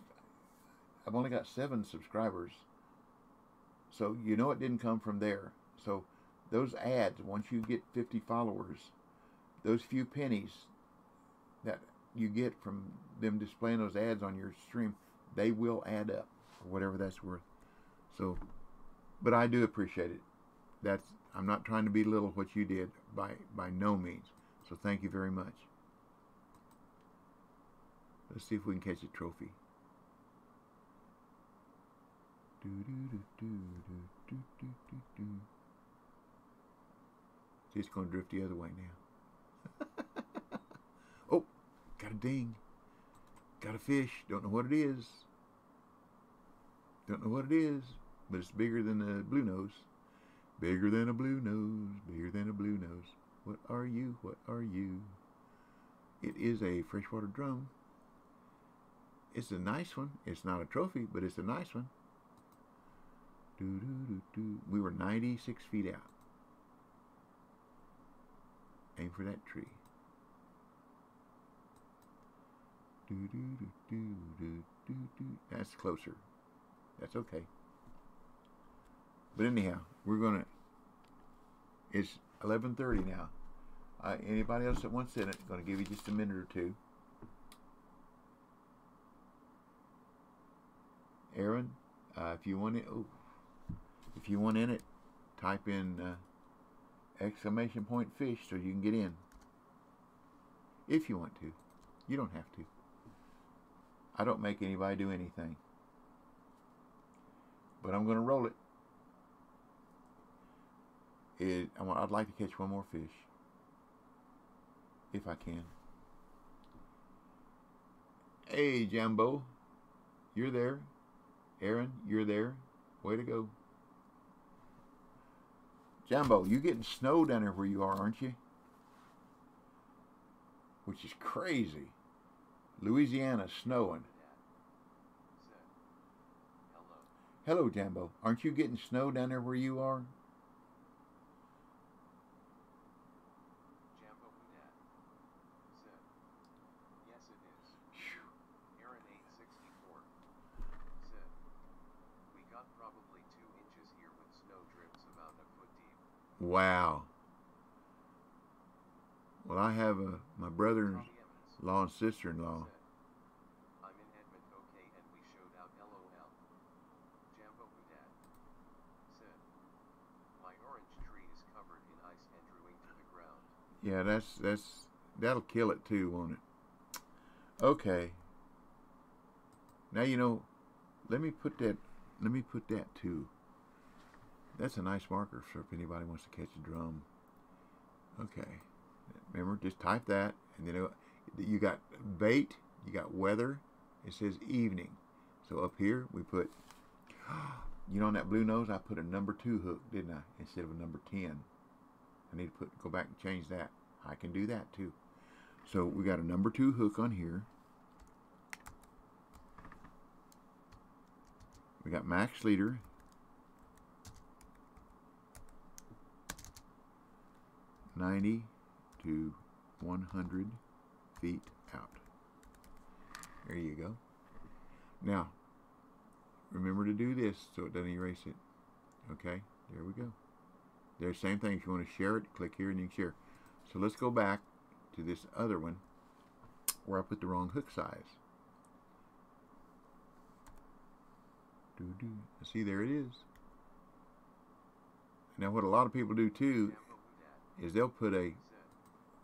only got 7 subscribers. So you know it didn't come from there. So those ads, once you get 50 followers, those few pennies that you get from them displaying those ads on your stream, they will add up, or whatever that's worth. So, but I do appreciate it. I'm not trying to belittle what you did by no means. So thank you very much. Let's see if we can catch a trophy. See, it's going to drift the other way now. Oh, got a ding. Got a fish. Don't know what it is. Don't know what it is, but it's bigger than a blue nose. Bigger than a blue nose. Bigger than a blue nose. What are you? What are you? It is a freshwater drum. It's a nice one. It's not a trophy, but it's a nice one. We were 96 feet out. Aim for that tree. That's closer. That's okay. But anyhow, it's 11:30 now. Anybody else that wants in it, going to give you just a minute or two. Aaron, if you want it, if you want in it, type in exclamation point fish so you can get in. If you want to. You don't have to. I don't make anybody do anything. But I'm going to roll it. I'd like to catch one more fish. If I can. Hey, Jambo. You're there. Aaron, you're there. Way to go. Jambo, you getting snow down there where you are, aren't you? Which is crazy. Louisiana snowing. Hello, Jambo. Aren't you getting snow down there where you are? Jambo Dad said, yes it is. Aaron 864 said, we got probably 2 inches here with snow drifts about a foot deep. Wow. Well, I have my brother-in-law and sister-in-law. I'm in Edmond, okay, and we showed out LOL. Yeah, that'll kill it too, won't it? Okay. Now you know. Let me put that too. That's a nice marker for if anybody wants to catch a drum. Okay. Remember, just type that, and then you got bait, you got weather. It says evening. So up here we put. You know, on that blue nose, I put a number 2 hook, didn't I? Instead of a number 10. I need to go back and change that. I can do that too. So we got a number 2 hook on here. We got max leader. $90 to 100 feet out. There you go. Now, remember to do this so it doesn't erase it. Okay, there we go. There's the same thing. If you want to share it, click here and you can share. So let's go back to this other one where I put the wrong hook size. See, there it is. Now what a lot of people do too is they'll put a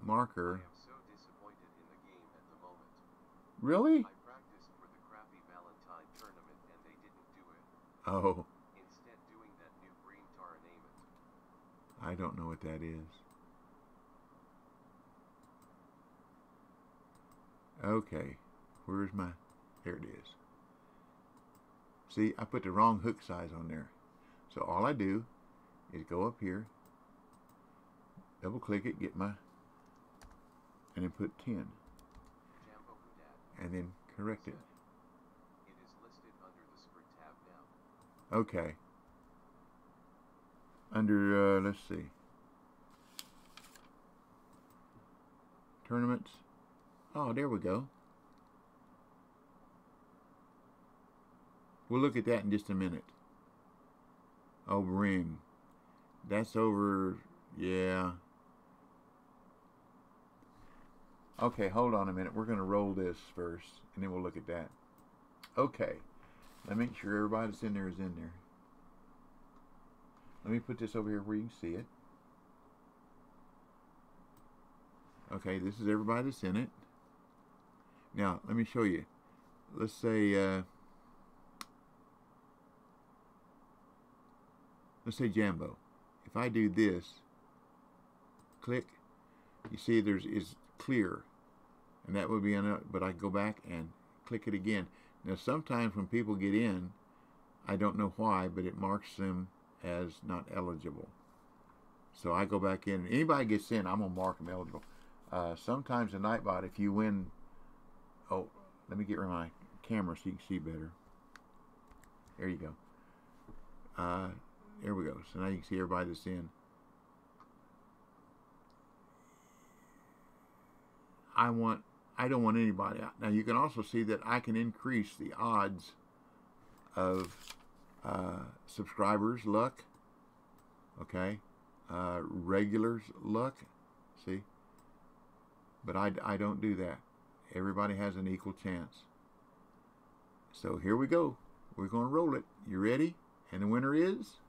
marker. I am so disappointed in the game at the moment. Really? I practiced for the crappy Valentine tournament and they didn't do it. Oh. Instead doing that new green tar name it. I don't know what that is. Okay. Where's my... There it is. See, I put the wrong hook size on there. So all I do is go up here, double click it, get my, and then put 10. And then correct it. It is listed under the Sprint tab now. Okay. Under, let's see. Tournaments. Oh, there we go. We'll look at that in just a minute. Oh, ring. That's over, yeah. Okay, hold on a minute. We're going to roll this first, and then we'll look at that. Okay. Let me make sure everybody that's in there is in there. Let me put this over here where you can see it. Okay, this is everybody that's in it. Now, let me show you. Let's say, Jambo. If I do this, click, you see is clear, and that would be enough. But I go back and click it again. Now sometimes when people get in, I don't know why, but it marks them as not eligible. So I go back in, and anybody gets in, I'm gonna mark them eligible. Sometimes a Nightbot, if you win, oh, let me get rid of my camera so you can see better. There you go. There we go. So now you can see everybody that's in. I don't want anybody out. Now you can also see that I can increase the odds of subscribers luck. Okay. Regulars luck. See? But I don't do that. Everybody has an equal chance. So here we go. We're going to roll it. You ready? And the winner is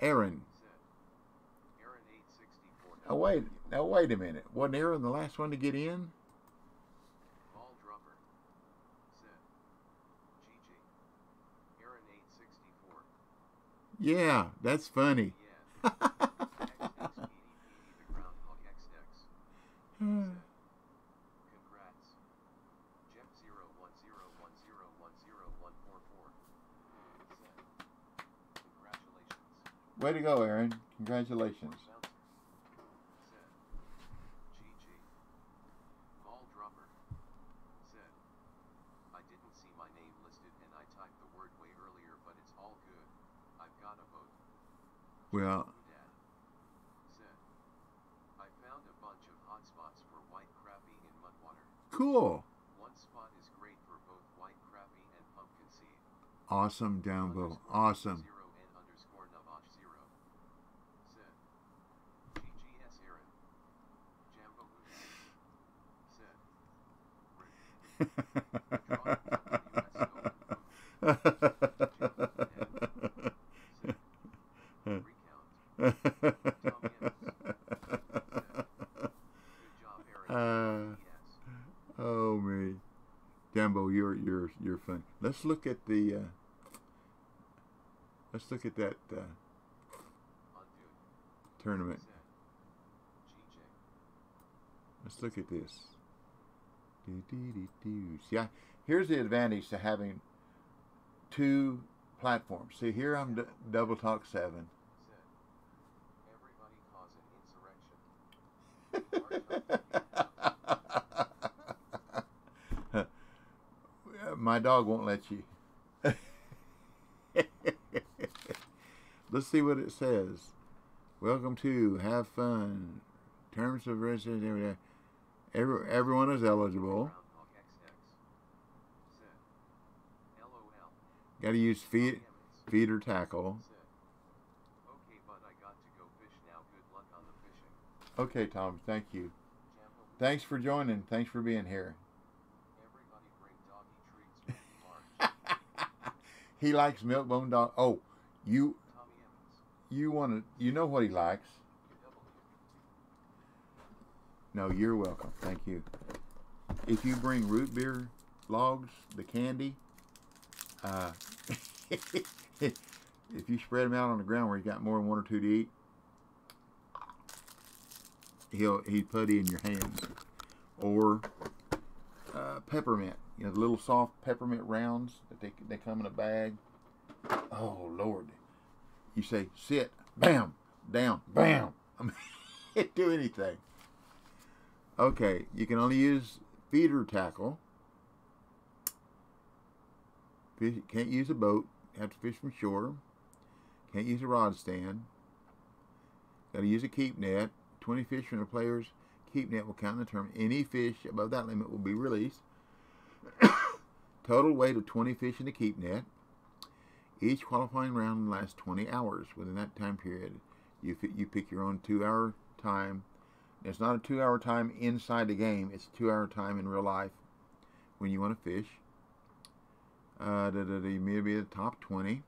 Aaron. Aaron 864. Now wait a minute. Wasn't Aaron the last one to get in? Ball dropper. Said GG. Aaron 864. Yeah, that's funny. Yeah. XXPDPD, the Groundhog XX. Congrats. Jeff 01010101144. Congratulations. Way to go, Aaron. Congratulations. Said GG. Ball dropper. Said I didn't see my name listed and I typed the word way earlier, but it's all good. I've got a vote. Well, Dad said I found a bunch of hotspots for white crappie in Mudwater. cool. One spot is great for both white crappie and pumpkin seed. Awesome, Downbow. Awesome. 0N_Navash0 said GGS Aaron. Jambo Recount. Tom Ennis said let's look at the that tournament. Let's look at this. See, here's the advantage to having two platforms. See, here I'm Double Talk 7. My dog won't let you. Let's see what it says. Welcome to Have Fun. Terms of residence. Everyone is eligible. Got to use feeder tackle. Okay, but I got to go fish now. Good luck on the fishing. Okay, Tom. Thank you. Thanks for joining. Thanks for being here. Everybody bring doggy treats for March. He likes milk-bone dog. Oh, you Tommy Evans. want to? You know what he likes? No, you're welcome. Thank you. If you bring root beer logs, the candy, if you spread them out on the ground where you got more than one or two to eat, he'd put it in your hands. Or peppermint, you know, the little soft peppermint rounds that they come in a bag. Oh Lord! You say sit, bam, down, bam. I mean, can't do anything. Okay, you can only use feeder tackle. Can't use a boat. Have to fish from shore. Can't use a rod stand. Got to use a keep net. 20 fish from the player's keep net will count in the tournament. Any fish above that limit will be released. Total weight of 20 fish in the keep net. Each qualifying round lasts 20 hours. Within that time period, you pick your own 2-hour time. It's not a 2-hour time inside the game. It's a 2-hour time in real life when you want to fish. You may be the top 20.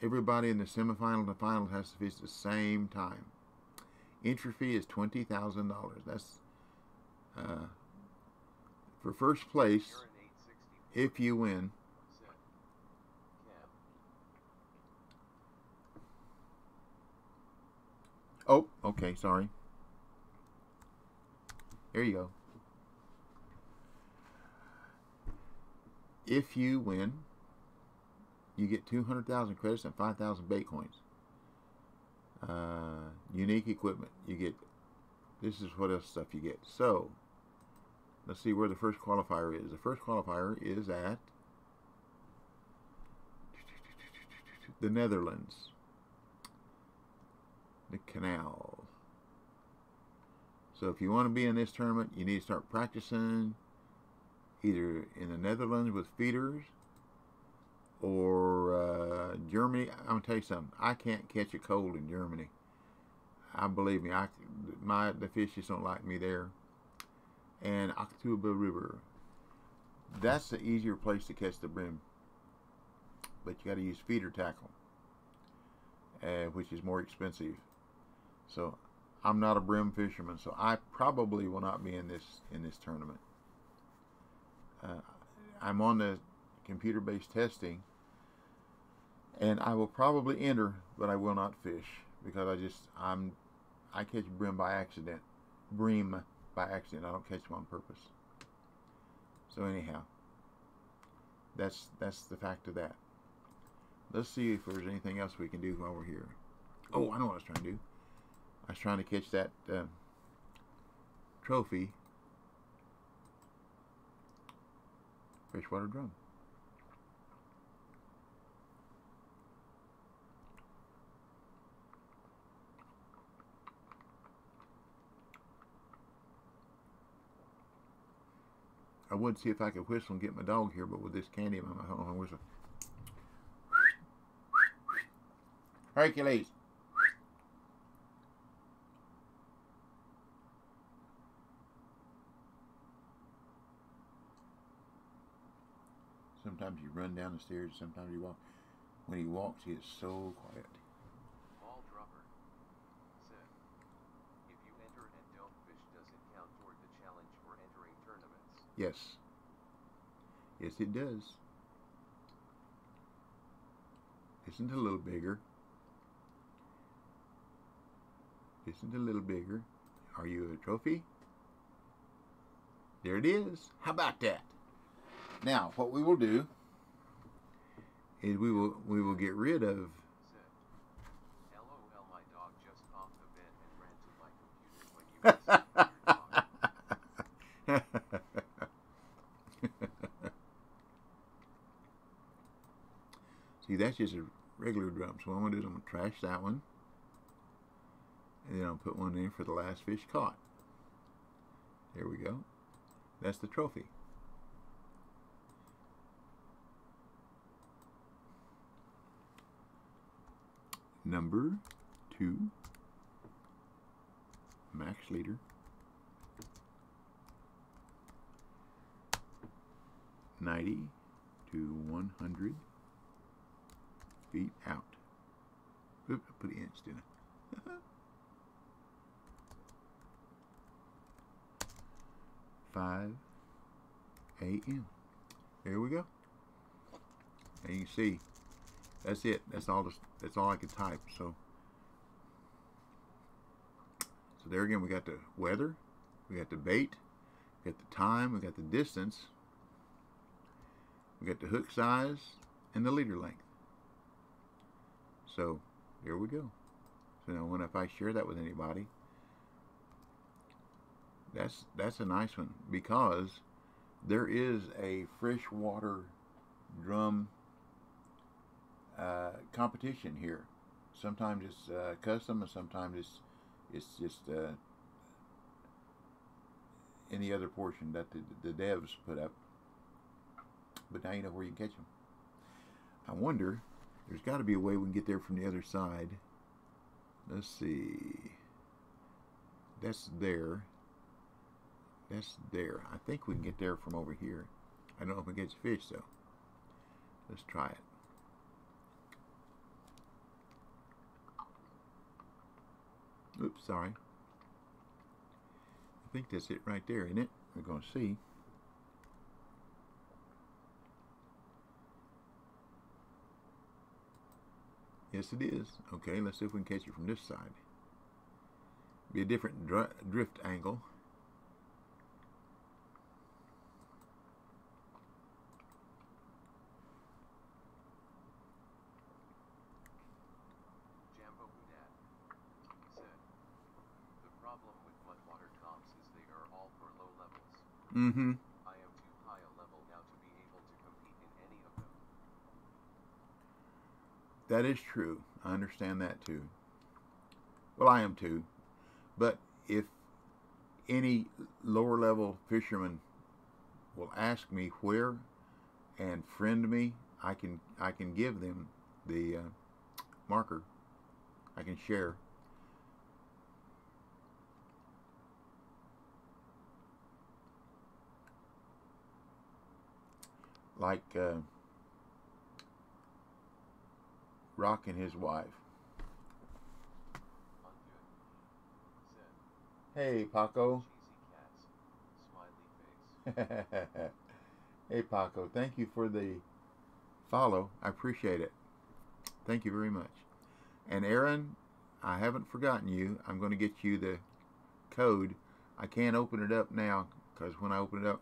Everybody in the semifinal and the final has to fish at the same time. Entry fee is $20,000. That's for first place. If you win. Oh, okay, sorry. There you go. If you win, you get 200,000 credits and 5,000 bait coins. Unique equipment. You get, this is what else stuff you get. So, let's see where the first qualifier is. The first qualifier is at the Netherlands. The Canal. So if you want to be in this tournament, you need to start practicing either in the Netherlands with feeders or Germany. I'm going to tell you something. I can't catch a cold in Germany. Believe me, the fish just don't like me there. And October River. That's the easier place to catch the brim. But you got to use feeder tackle, which is more expensive. So I'm not a brim fisherman, so I probably will not be in this tournament. I'm on the computer-based testing, and I will probably enter, but I will not fish because I catch brim by accident. Bream by accident. I don't catch them on purpose. So anyhow, that's the fact of that. Let's see if there's anything else we can do while we're here. Oh, I know what I was trying to do. I was trying to catch that trophy freshwater drum. I would see if I could whistle and get my dog here, but with this candy in my mouth, I don't know how to whistle. Hercules. Sometimes you run down the stairs, sometimes you walk. When he walks, he is so quiet. Ball dropper. Said, if you enter and don't fish, does it count toward the challenge for entering tournaments? Yes. Yes, it does. Isn't it a little bigger? Isn't it a little bigger? Are you a trophy? There it is. How about that? Now, what we will do is we will get rid of. LOL, my dog just popped the bed and ran to my computer when you were See, that's just a regular drum. So what I'm going to do is I'm going to trash that one. And then I'll put one in for the last fish caught. There we go. That's the trophy. Number 2. Max leader. 90 to 100 feet out. Oop, I put an inch, didn't I? 5 a.m. There we go. And you can see, that's it. That's all I can type. So there again, we got the weather, we got the bait, we got the time, we got the distance, we got the hook size, and the leader length. So there we go. So now, if I share that with anybody, that's a nice one, because there is a freshwater drum competition here. Sometimes it's custom, and sometimes it's just any other portion that the devs put up. But now you know where you can catch them. I wonder, there's got to be a way we can get there from the other side. Let's see. That's there. That's there. I think we can get there from over here. I don't know if we can catch fish though. Let's try it. Oops, sorry. I think that's it right there, isn't it? We're going to see. Yes, it is. Okay, let's see if we can catch it from this side. Be a different drift angle. Jambo Dad said, the problem with Mudwater comps is they are all for low levels. Mm-hmm. I am too high a level now to be able to compete in any of them. That is true. I understand that too. Well, I am too. But if any lower level fisherman will ask me where and friend me, I can give them the marker. I can share. Like Rock and his wife. Hey, Paco. Cheesy cats, smiley face. Hey, Paco. Thank you for the follow. I appreciate it. Thank you very much. And Aaron, I haven't forgotten you. I'm going to get you the code. I can't open it up now because when I open it up,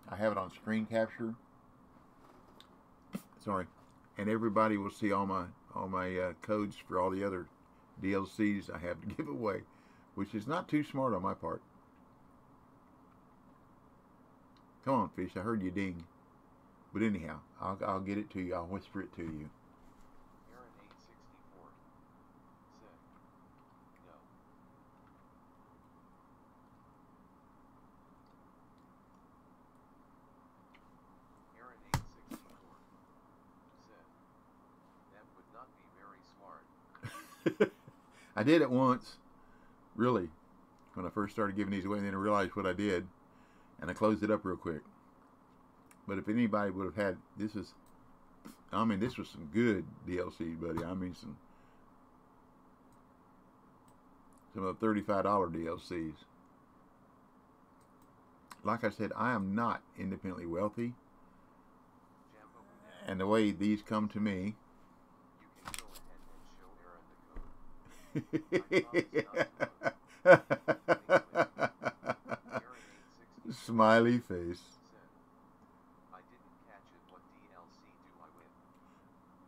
I have it on screen capture. Sorry. And everybody will see all my codes for all the other DLCs I have to give away, which is not too smart on my part. Come on, fish! I heard you ding. But anyhow, I'll get it to you. I'll whisper it to you. Aaron 864 said, no. Aaron 864 said, that would not be very smart. I did it once, really, when I first started giving these away, and then I realized what I did, and I closed it up real quick. But if anybody would have had, this was some good DLC, buddy. I mean, some of the $35 DLCs. like I said, I am not independently wealthy. Jambo, And the way these come to me, you can go ahead and show Aaron the code. I promise not to load. Aaron 860 smiley face. said, I didn't catch it. What DLC do I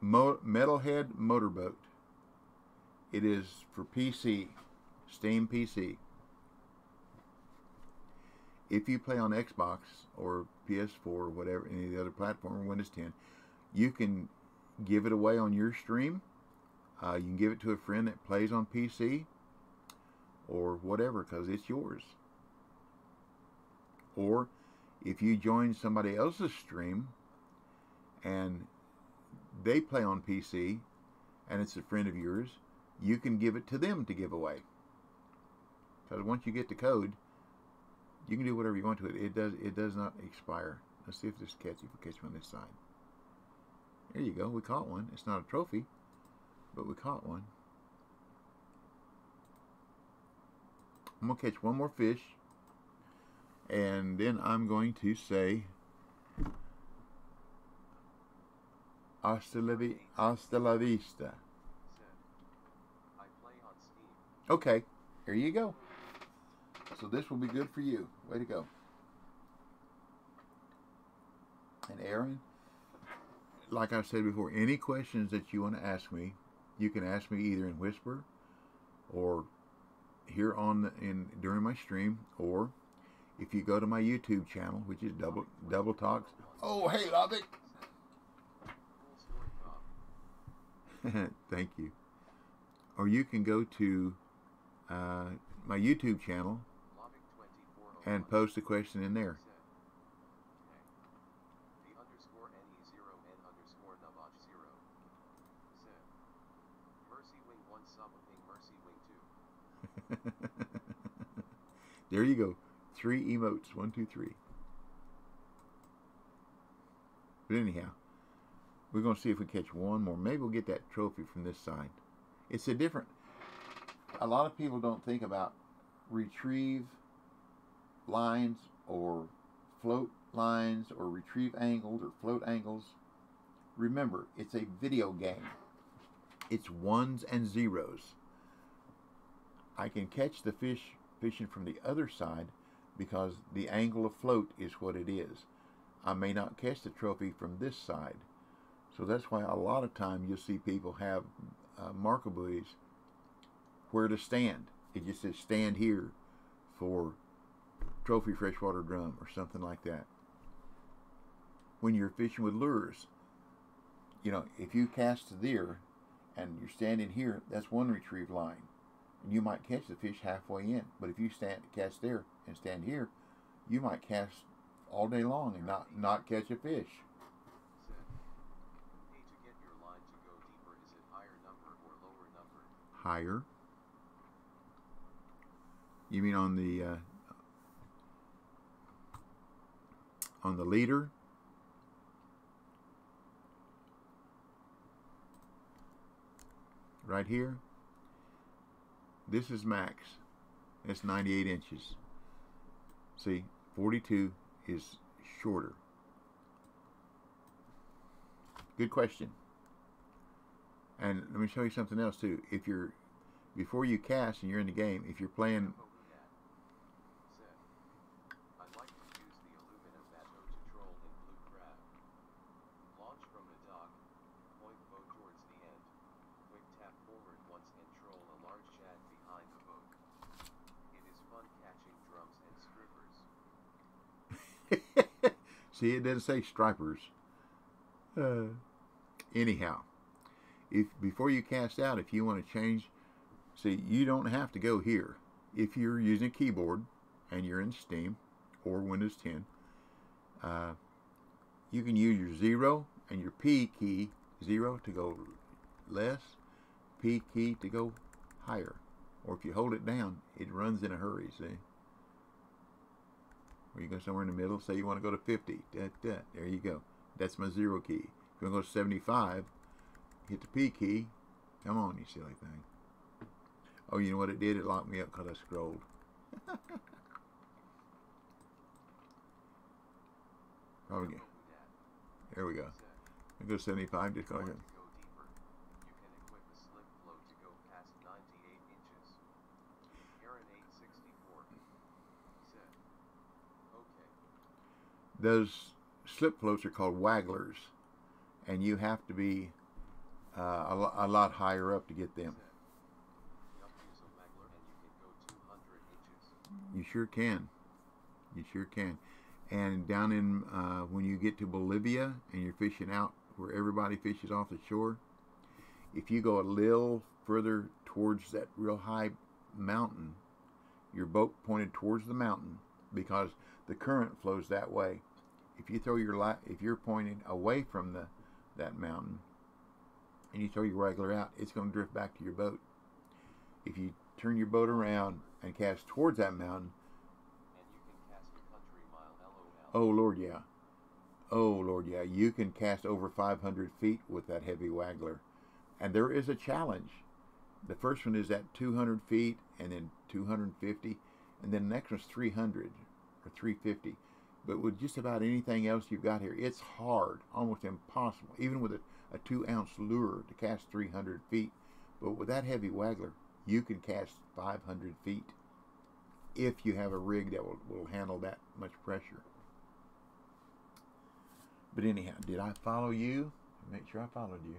win? Metalhead Motorboat. It is for PC, Steam PC. If you play on Xbox or PS4 or whatever, any of the other platform, or Windows 10, you can give it away on your stream. You can give it to a friend that plays on PC or whatever, because it's yours. Or if you join somebody else's stream and they play on PC and it's a friend of yours, you can give it to them to give away. Because once you get the code, you can do whatever you want to it. It does not expire. Let's see if this catch. If we catch one on this side. There you go. We caught one. It's not a trophy, but we caught one. I'm gonna catch one more fish, and then I'm going to say hasta la vista. Said, I play on Steam. Okay, here you go. So this will be good for you. Way to go. And Aaron, like I said before, any questions that you want to ask me, you can ask me either in Whisper or here during my stream, or if you go to my YouTube channel, which is Double Talks. Oh, hey, Lovick. Cool story, Bob. Thank you. Or you can go to my YouTube channel Lovick 2401 and post a question in there. said, the underscore NE0N_Navage0 said, Mercy Wing 1 sub of ping Mercy Wing 2. There you go. 3 emotes. 1, 2, 3. But anyhow, we're going to see if we catch one more. Maybe we'll get that trophy from this side. It's a different... A lot of people don't think about retrieve lines or float lines or retrieve angles or float angles. Remember, it's a video game. It's ones and zeros. I can catch the fish fishing from the other side because the angle of float is what it is. I may not catch the trophy from this side. So that's why a lot of time you'll see people have marker buoys where to stand. It just says stand here for trophy freshwater drum or something like that. When you're fishing with lures, you know, if you cast there and you're standing here, that's one retrieve line. And you might catch the fish halfway in. But if you cast there and stand here, you might cast all day long and not catch a fish. Said, hey, to get your line to go deeper, is it higher number or lower number? Higher. You mean on the leader? Right here. This is max. It's 98 inches. See, 42 is shorter. Good question. And let me show you something else too. If you're, before you cast and you're in the game, if you're playing... Said, I'd like to use the aluminum bateau to troll in blue crab. Launch from the dock, point boat towards the end, quick tap forward once and troll a large shad behind the boat. It is fun catching drums and strippers. See, it doesn't say stripers. Anyhow, if before you cast out, if you want to change, see, you don't have to go here. If you're using a keyboard and you're in Steam or Windows 10, you can use your 0 and your P key, 0 to go less, P key to go higher. Or if you hold it down, it runs in a hurry, see? Or you go somewhere in the middle, say you want to go to 50. There you go. That's my 0 key. If you want to go to 75, hit the P key. Come on, you silly thing. Oh, you know what it did? It locked me up because I scrolled. Probably. Yellow Budat. There we go. Set. I go 75. Just go Want ahead. to go deeper? You can equip a slip float to go past 98 inches. Aaron 864. Set. Okay. Those slip floats are called wagglers, and you have to be a lot higher up to get them. Set. Yup, use a waggler and you can go 200 inches. You sure can. You sure can. And down in when you get to Bolivia and you're fishing out where everybody fishes off the shore, if you go a little further towards that real high mountain, your boat pointed towards the mountain because the current flows that way. If you throw your if you're pointing away from that mountain and you throw your waggler out, it's going to drift back to your boat. If you turn your boat around and cast towards that mountain, And you can cast a country mile LOL. oh Lord, yeah. Oh Lord, yeah. You can cast over 500 feet with that heavy waggler. And there is a challenge. The first one is at 200 feet and then 250. And then the next one's 300 or 350. But with just about anything else you've got here, it's hard, almost impossible, even with a 2-ounce lure to cast 300 feet. But with that heavy waggler, you can cast 500 feet if you have a rig that will handle that much pressure. But anyhow, did I follow you? Make sure I followed you.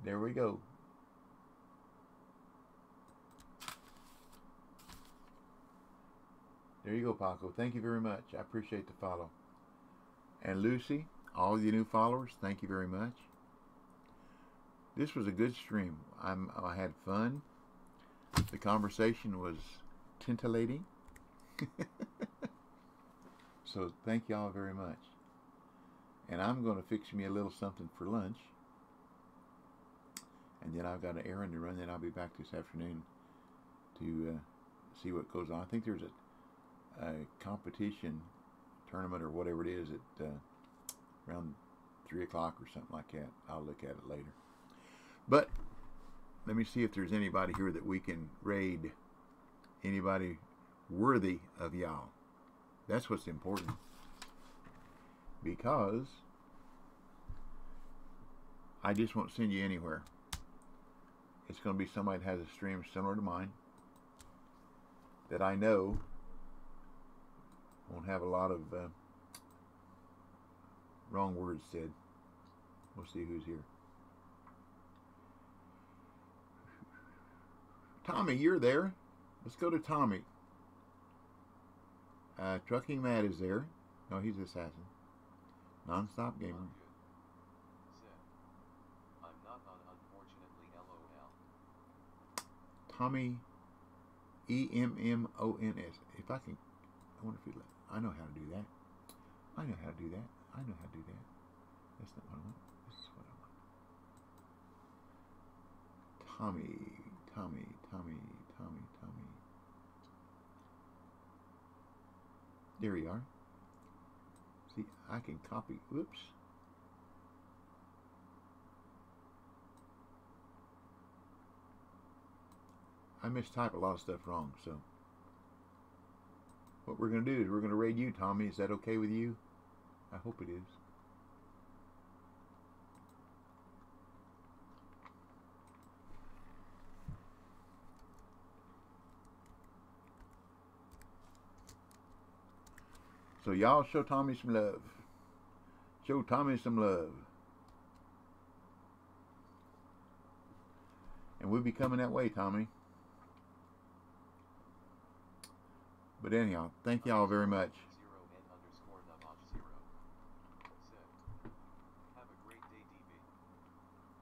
There we go. There you go, Paco. Thank you very much. I appreciate the follow. And Lucy, all of you new followers, thank you very much. This was a good stream. I had fun. The conversation was titillating. So thank you all very much. And I'm going to fix me a little something for lunch. And then I've got an errand to run. Then I'll be back this afternoon to see what goes on. I think there's a competition tournament or whatever it is at around 3 o'clock or something like that. I'll look at it later. But let me see if there's anybody here that we can raid. Anybody worthy of y'all. That's what's important. Because I just won't send you anywhere. It's going to be somebody that has a stream similar to mine that I know won't have a lot of wrong words said. We'll see who's here. Tommy, you're there. Let's go to Tommy. Trucking Matt is there. No, he's assassin. Non-stop gamer. I'm good. Set. I'm not on, unfortunately, LOL. Tommy EMMONS. If I can, I wonder if he. I know how to do that. I know how to do that. I know how to do that. That's not what I want. This is what I want. Tommy. There you are. See, I can copy. Whoops. I mistype a lot of stuff wrong, so what we're going to do is we're going to raid you, Tommy. Is that okay with you? I hope it is. So y'all show Tommy some love. Show Tommy some love. And we'll be coming that way, Tommy. But anyhow, thank y'all very much. 0N_Navach0. Set. Have a great day, DB.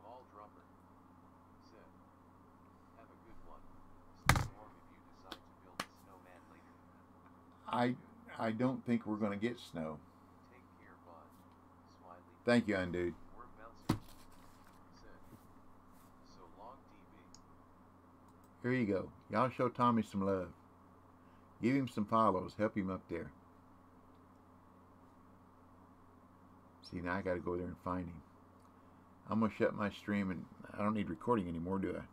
Ball dropper. Set. Have a good one. Stay warm if you decide to build a snowman later. I don't think we're going to get snow. Take care, bud. Smiley. Thank you, Undude. We're bouncing. Set. So long, DB. Here you go. Y'all show Tommy some love. Give him some follows. Help him up there. See, now I got to go there and find him. I'm going to shut my stream, and I don't need recording anymore, do I?